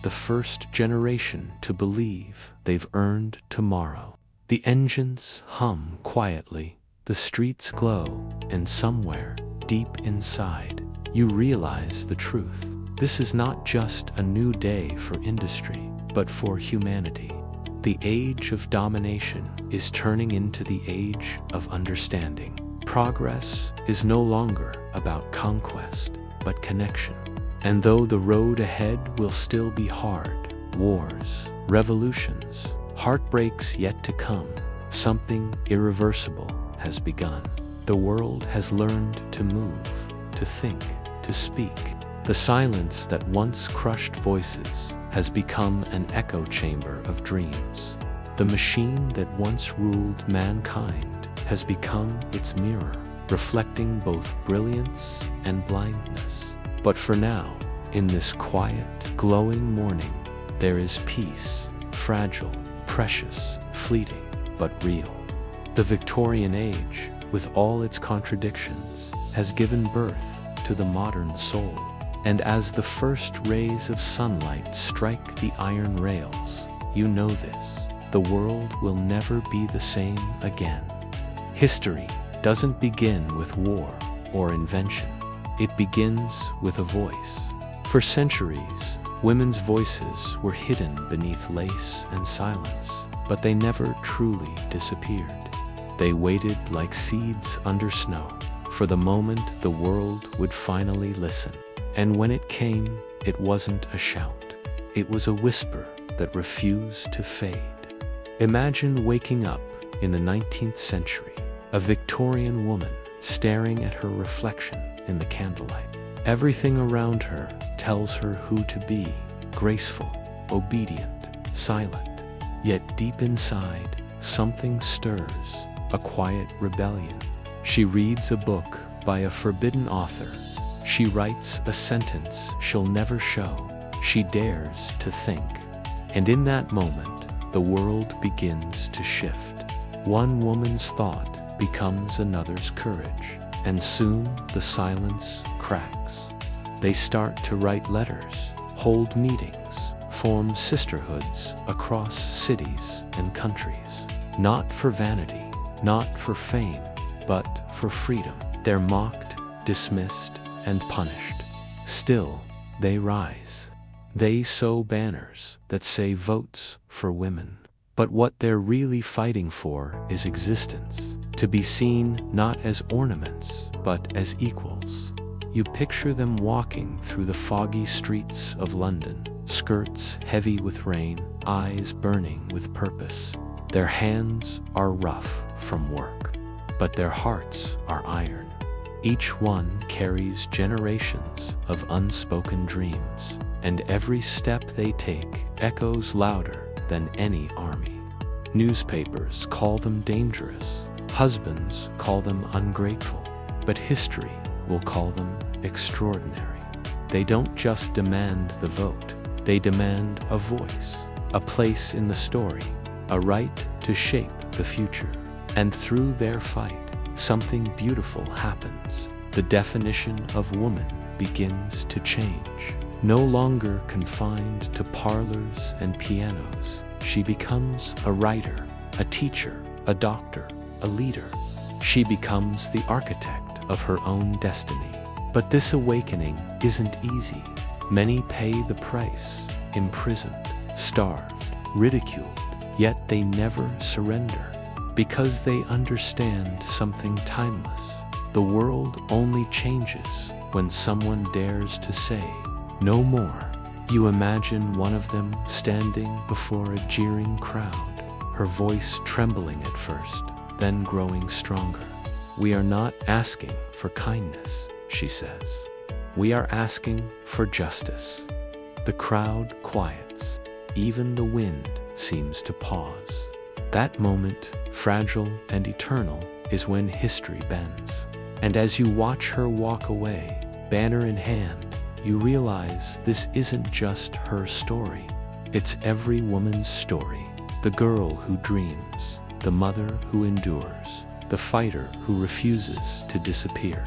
the first generation to believe they've earned tomorrow. The engines hum quietly, the streets glow, and somewhere, deep inside, you realize the truth. This is not just a new day for industry, but for humanity. The age of domination is turning into the age of understanding. Progress is no longer about conquest, but connection. And though the road ahead will still be hard, wars, revolutions, heartbreaks yet to come, something irreversible has begun. The world has learned to move, to think, to speak. The silence that once crushed voices has become an echo chamber of dreams. The machine that once ruled mankind has become its mirror, reflecting both brilliance and blindness. But for now, in this quiet, glowing morning, there is peace, fragile, precious, fleeting, but real. The Victorian age, with all its contradictions, has given birth to the modern soul. And as the first rays of sunlight strike the iron rails, you know this: the world will never be the same again. History doesn't begin with war or invention. It begins with a voice. For centuries, women's voices were hidden beneath lace and silence, but they never truly disappeared. They waited like seeds under snow for the moment the world would finally listen. And when it came, it wasn't a shout. It was a whisper that refused to fade. Imagine waking up in the 19th century, a Victorian woman staring at her reflection in the candlelight. Everything around her tells her who to be: graceful, obedient, silent. Yet deep inside, something stirs, a quiet rebellion. She reads a book by a forbidden author. She writes a sentence she'll never show. She dares to think. And in that moment, the world begins to shift. One woman's thought becomes another's courage, and soon the silence cracks. They start to write letters, hold meetings, form sisterhoods across cities and countries. Not for vanity, not for fame, but for freedom. They're mocked, dismissed, and punished. Still, they rise. They sew banners that say votes for women. But what they're really fighting for is existence, to be seen not as ornaments, but as equals. You picture them walking through the foggy streets of London, skirts heavy with rain, eyes burning with purpose. Their hands are rough from work, but their hearts are iron. Each one carries generations of unspoken dreams, and every step they take echoes louder than any army. Newspapers call them dangerous, husbands call them ungrateful, but history will call them extraordinary. They don't just demand the vote, they demand a voice, a place in the story, a right to shape the future. And through their fight, something beautiful happens. The definition of woman begins to change. No longer confined to parlors and pianos, she becomes a writer, a teacher, a doctor, a leader. She becomes the architect of her own destiny. But this awakening isn't easy. Many pay the price, imprisoned, starved, ridiculed, yet they never surrender, because they understand something timeless. The world only changes when someone dares to say, "No more." You imagine one of them standing before a jeering crowd, her voice trembling at first, then growing stronger. "We are not asking for kindness," she says. "We are asking for justice." The crowd quiets. Even the wind seems to pause. That moment, fragile and eternal, is when history bends. And as you watch her walk away, banner in hand, you realize this isn't just her story. It's every woman's story. The girl who dreams, the mother who endures, the fighter who refuses to disappear.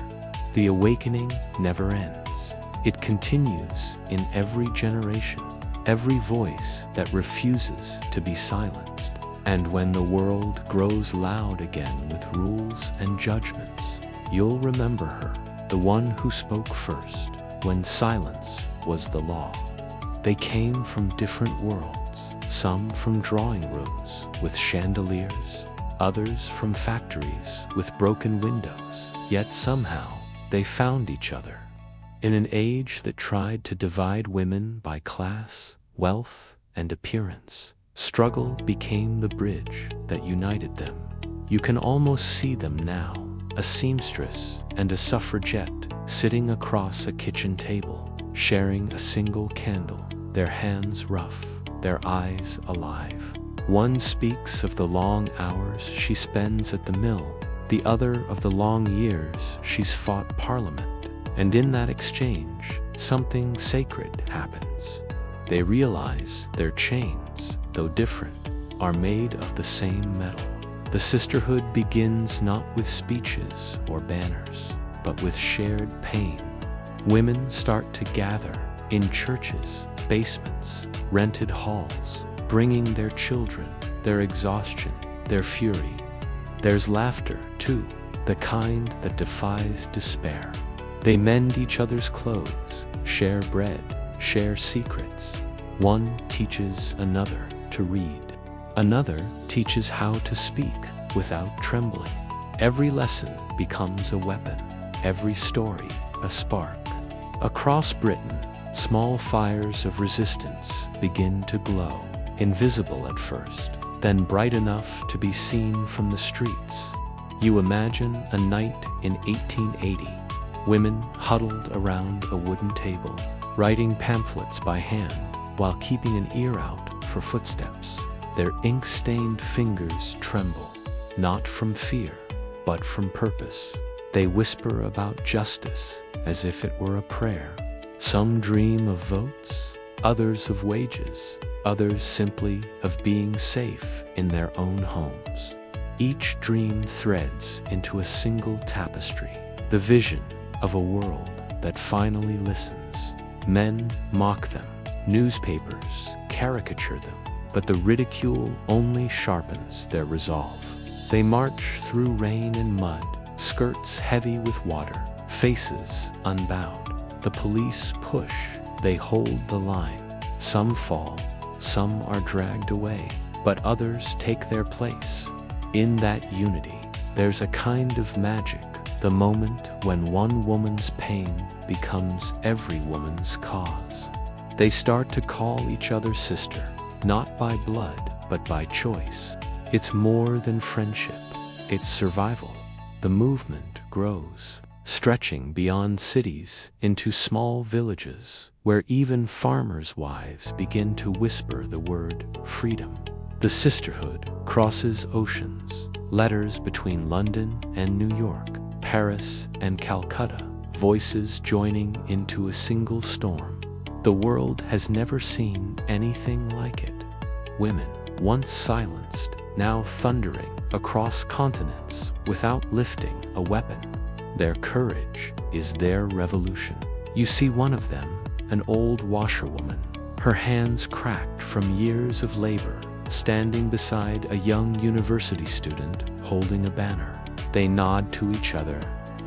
The awakening never ends. It continues in every generation, every voice that refuses to be silenced. And when the world grows loud again with rules and judgments, you'll remember her, the one who spoke first, when silence was the law. They came from different worlds, some from drawing rooms with chandeliers, others from factories with broken windows, yet somehow they found each other. In an age that tried to divide women by class, wealth, and appearance, struggle became the bridge that united them. You can almost see them now, a seamstress and a suffragette sitting across a kitchen table, sharing a single candle, their hands rough, their eyes alive. One speaks of the long hours she spends at the mill, the other of the long years she's fought Parliament. And in that exchange, something sacred happens. They realize their chains, though different, are made of the same metal. The sisterhood begins not with speeches or banners, but with shared pain. Women start to gather in churches, basements, rented halls, bringing their children, their exhaustion, their fury. There's laughter, too, the kind that defies despair. They mend each other's clothes, share bread, share secrets. One teaches another to read. Another teaches how to speak without trembling. Every lesson becomes a weapon, every story a spark. Across Britain, small fires of resistance begin to glow, invisible at first, then bright enough to be seen from the streets. You imagine a night in 1880, women huddled around a wooden table, writing pamphlets by hand while keeping an ear out for footsteps. Their ink-stained fingers tremble, not from fear, but from purpose. They whisper about justice as if it were a prayer. Some dream of votes, others of wages, others simply of being safe in their own homes. Each dream threads into a single tapestry, the vision of a world that finally listens. Men mock them, newspapers caricature them, but the ridicule only sharpens their resolve. They march through rain and mud, skirts heavy with water, faces unbowed. The police push, they hold the line. Some fall, some are dragged away, but others take their place. In that unity, there's a kind of magic, the moment when one woman's pain becomes every woman's cause. They start to call each other sister, not by blood, but by choice. It's more than friendship, it's survival. The movement grows, stretching beyond cities into small villages, where even farmers' wives begin to whisper the word freedom. The sisterhood crosses oceans, letters between London and New York, Paris and Calcutta, voices joining into a single storm. The world has never seen anything like it. Women, once silenced, now thundering across continents without lifting a weapon. Their courage is their revolution. You see one of them, an old washerwoman, her hands cracked from years of labor, standing beside a young university student holding a banner. They nod to each other,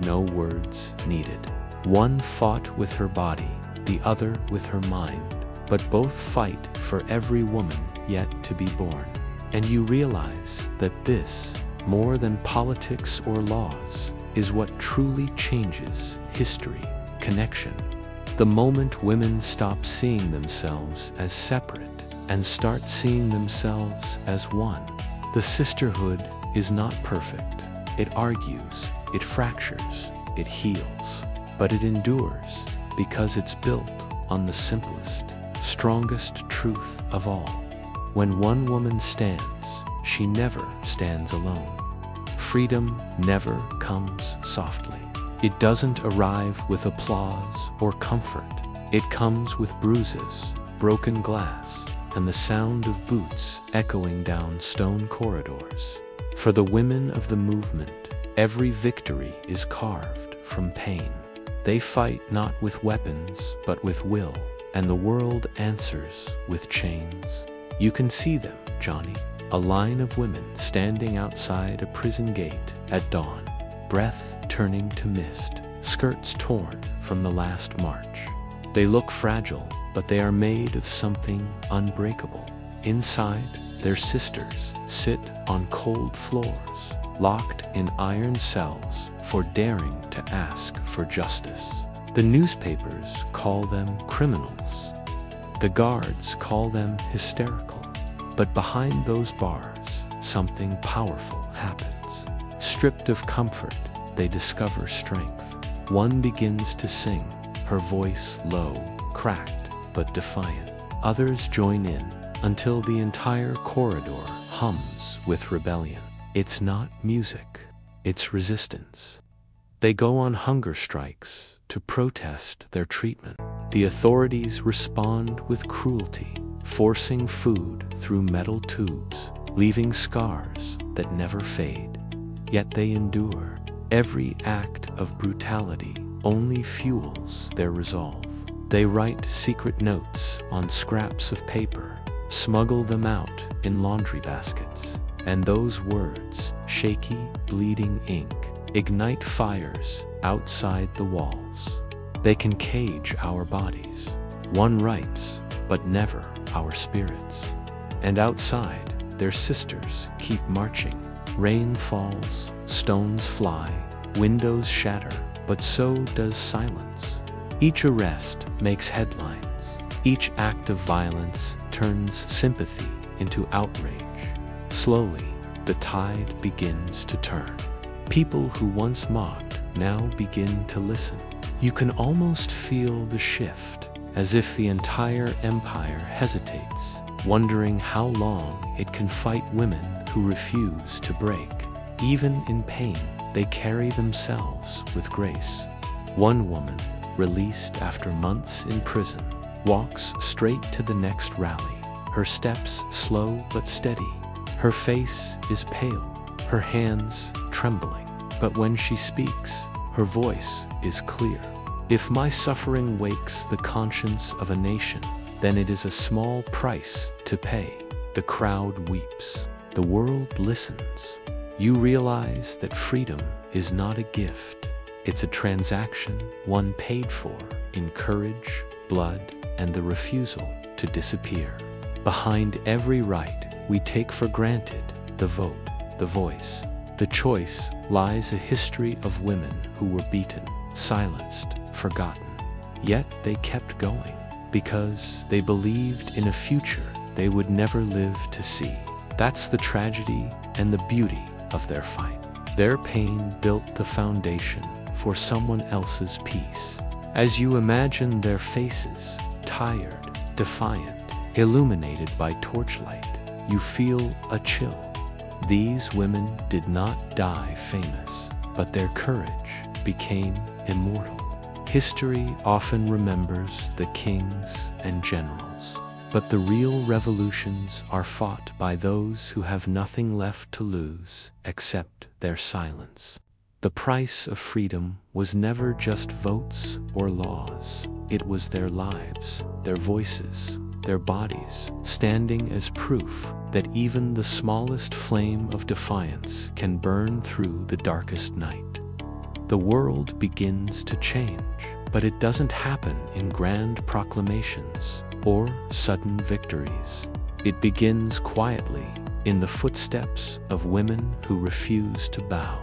no words needed. One fought with her body, the other with her mind, but both fight for every woman yet to be born. And you realize that this, more than politics or laws, is what truly changes history, connection. The moment women stop seeing themselves as separate and start seeing themselves as one. The sisterhood is not perfect. It argues, it fractures, it heals, but it endures because it's built on the simplest, strongest truth of all. When one woman stands, she never stands alone. Freedom never comes softly. It doesn't arrive with applause or comfort. It comes with bruises, broken glass, and the sound of boots echoing down stone corridors. For the women of the movement, every victory is carved from pain. They fight not with weapons, but with will, and the world answers with chains. You can see them, Johnny, a line of women standing outside a prison gate at dawn, breath turning to mist, skirts torn from the last march. They look fragile, but they are made of something unbreakable. Inside, their sisters sit on cold floors, locked in iron cells for daring to ask for justice. The newspapers call them criminals. The guards call them hysterical. But behind those bars, something powerful happens. Stripped of comfort, they discover strength. One begins to sing, her voice low, cracked, but defiant. Others join in, until the entire corridor hums with rebellion. It's not music, it's resistance. They go on hunger strikes to protest their treatment. The authorities respond with cruelty, forcing food through metal tubes, leaving scars that never fade. Yet they endure. Every act of brutality only fuels their resolve. They write secret notes on scraps of paper, smuggle them out in laundry baskets, and those words, shaky, bleeding ink, ignite fires outside the walls. They can cage our bodies. One writes, but never our spirits. And outside, their sisters keep marching. Rain falls, stones fly, windows shatter, but so does silence. Each arrest makes headlines. Each act of violence turns sympathy into outrage. Slowly, the tide begins to turn. People who once mocked now begin to listen. You can almost feel the shift, as if the entire empire hesitates, wondering how long it can fight women who refuse to break. Even in pain, they carry themselves with grace. One woman, released after months in prison, walks straight to the next rally, her steps slow but steady. Her face is pale, her hands trembling, but when she speaks, her voice is clear. If my suffering wakes the conscience of a nation, then it is a small price to pay. The crowd weeps. The world listens. You realize that freedom is not a gift. It's a transaction, one paid for in courage, blood, and the refusal to disappear. Behind every right we take for granted, the vote, the voice, the choice, lies a history of women who were beaten, silenced, forgotten. Yet they kept going, because they believed in a future they would never live to see. That's the tragedy and the beauty of their fight. Their pain built the foundation for someone else's peace. As you imagine their faces, tired, defiant, illuminated by torchlight, you feel a chill. These women did not die famous, but their courage became immortal. History often remembers the kings and generals, but the real revolutions are fought by those who have nothing left to lose except their silence. The price of freedom was never just votes or laws. It was their lives, their voices, their bodies, standing as proof that even the smallest flame of defiance can burn through the darkest night. The world begins to change, but it doesn't happen in grand proclamations or sudden victories. It begins quietly, in the footsteps of women who refuse to bow.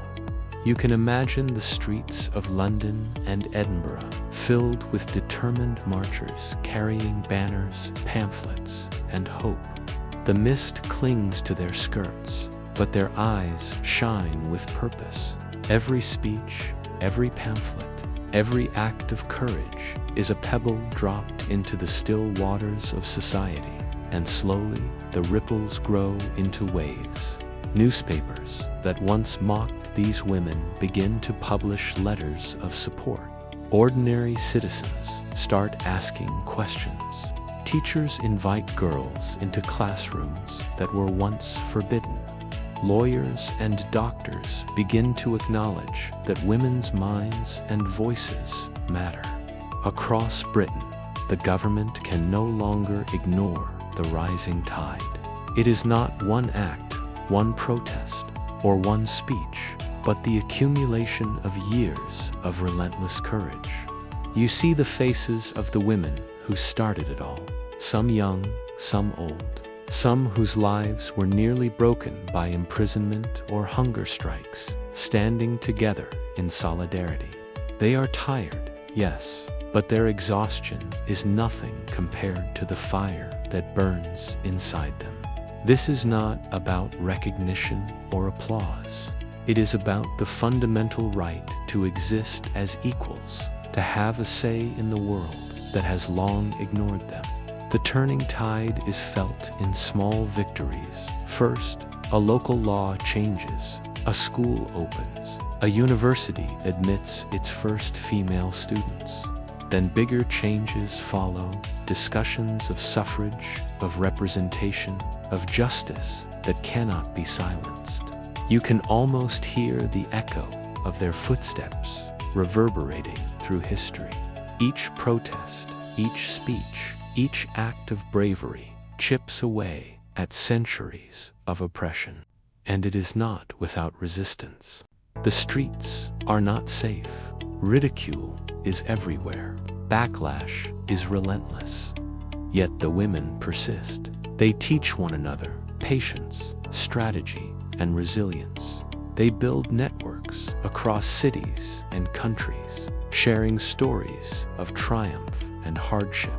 You can imagine the streets of London and Edinburgh filled with determined marchers carrying banners, pamphlets, and hope. The mist clings to their skirts, but their eyes shine with purpose. Every speech, every pamphlet, every act of courage is a pebble dropped into the still waters of society, and slowly the ripples grow into waves. Newspapers that once mocked these women begin to publish letters of support. Ordinary citizens start asking questions. Teachers invite girls into classrooms that were once forbidden. Lawyers and doctors begin to acknowledge that women's minds and voices matter. Across Britain, the government can no longer ignore the rising tide. It is not one act, one protest, or one speech, but the accumulation of years of relentless courage. You see the faces of the women who started it all, some young, some old. Some whose lives were nearly broken by imprisonment or hunger strikes, standing together in solidarity. They are tired, yes, but their exhaustion is nothing compared to the fire that burns inside them. This is not about recognition or applause. It is about the fundamental right to exist as equals, to have a say in the world that has long ignored them. The turning tide is felt in small victories. First, a local law changes, a school opens, a university admits its first female students. Then bigger changes follow, discussions of suffrage, of representation, of justice that cannot be silenced. You can almost hear the echo of their footsteps reverberating through history. Each protest, each speech, each act of bravery chips away at centuries of oppression. And it is not without resistance. The streets are not safe. Ridicule is everywhere. Backlash is relentless. Yet the women persist. They teach one another patience, strategy, and resilience. They build networks across cities and countries, sharing stories of triumph and hardship.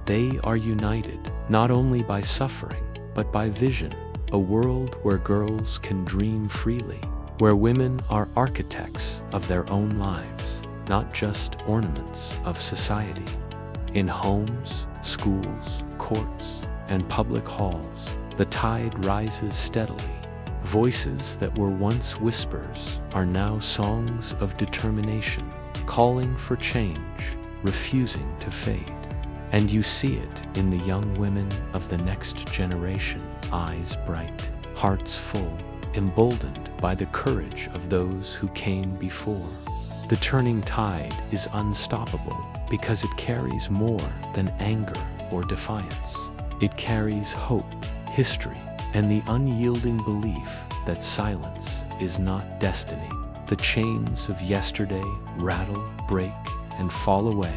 They are united not only by suffering, but by vision, a world where girls can dream freely, where women are architects of their own lives, not just ornaments of society. In homes, schools, courts, and public halls, the tide rises steadily. Voices that were once whispers are now songs of determination, calling for change, refusing to fade. And you see it in the young women of the next generation, eyes bright, hearts full, emboldened by the courage of those who came before. The turning tide is unstoppable because it carries more than anger or defiance. It carries hope, history, and the unyielding belief that silence is not destiny. The chains of yesterday rattle, break, and fall away,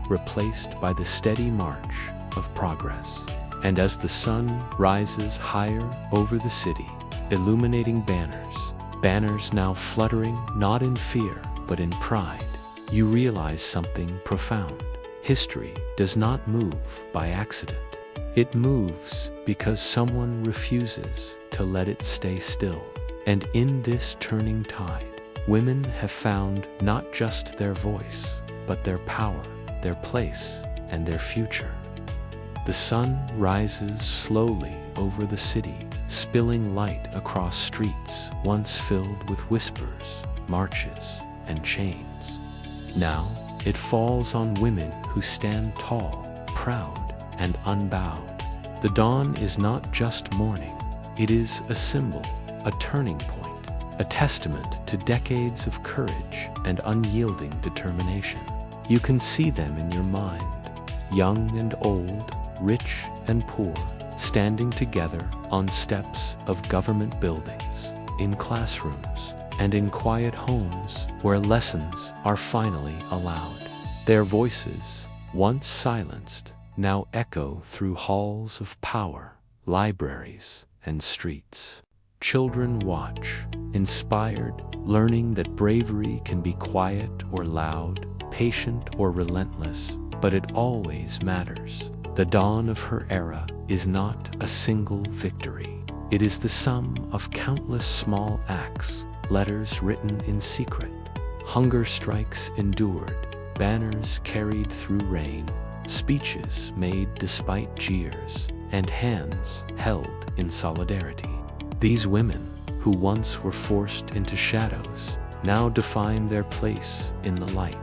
replaced by the steady march of progress. And as the sun rises higher over the city, illuminating banners now fluttering not in fear but in pride, you realize something profound. History does not move by accident. It moves because someone refuses to let it stay still. And in this turning tide, women have found not just their voice, but their power, their place, and their future. The sun rises slowly over the city, spilling light across streets once filled with whispers, marches, and chains. Now it falls on women who stand tall, proud, and unbowed. The dawn is not just morning, it is a symbol, a turning point, a testament to decades of courage and unyielding determination. You can see them in your mind, young and old, rich and poor, standing together on steps of government buildings, in classrooms, and in quiet homes where lessons are finally allowed. Their voices, once silenced, now echo through halls of power, libraries, and streets. Children watch, inspired, learning that bravery can be quiet or loud, patient or relentless, but it always matters. The dawn of her era is not a single victory. It is the sum of countless small acts, letters written in secret, hunger strikes endured, banners carried through rain, speeches made despite jeers, and hands held in solidarity. These women, who once were forced into shadows, now define their place in the light.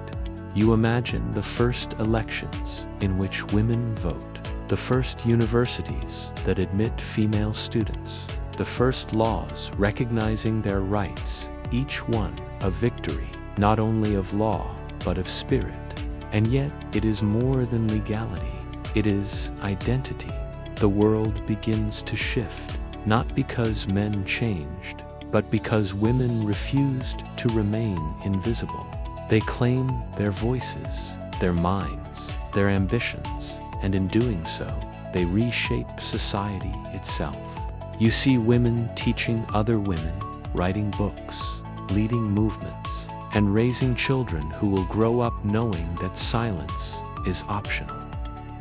You imagine the first elections in which women vote, the first universities that admit female students, the first laws recognizing their rights, each one a victory, not only of law, but of spirit. And yet, it is more than legality. It is identity. The world begins to shift, not because men changed, but because women refused to remain invisible. They claim their voices, their minds, their ambitions, and in doing so, they reshape society itself. You see women teaching other women, writing books, leading movements, and raising children who will grow up knowing that silence is optional.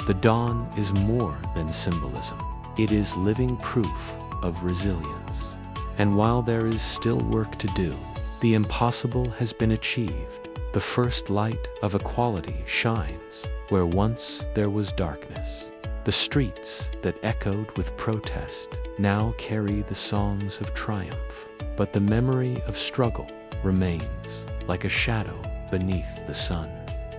The dawn is more than symbolism. It is living proof of resilience. And while there is still work to do, the impossible has been achieved. The first light of equality shines where once there was darkness. The streets that echoed with protest now carry the songs of triumph, but the memory of struggle remains like a shadow beneath the sun.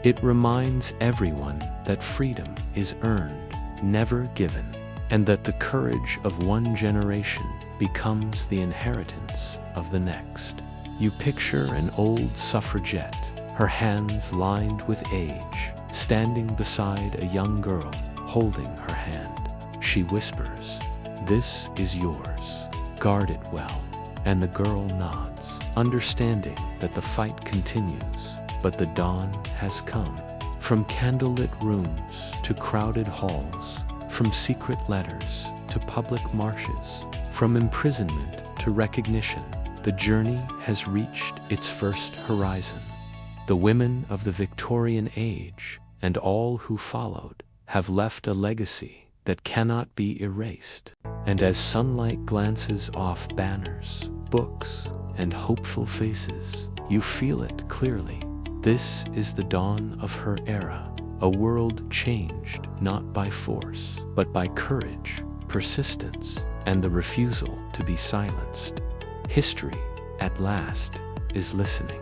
It reminds everyone that freedom is earned, never given, and that the courage of one generation becomes the inheritance of the next. You picture an old suffragette, her hands lined with age, standing beside a young girl, holding her hand. She whispers, "This is yours. Guard it well." And the girl nods, understanding that the fight continues, but the dawn has come. From candlelit rooms to crowded halls, from secret letters to public marches, from imprisonment to recognition, the journey has reached its first horizon. The women of the Victorian age, and all who followed, have left a legacy that cannot be erased. And as sunlight glances off banners, books, and hopeful faces, you feel it clearly. This is the dawn of her era, a world changed not by force, but by courage, persistence, and the refusal to be silenced. History, at last, is listening.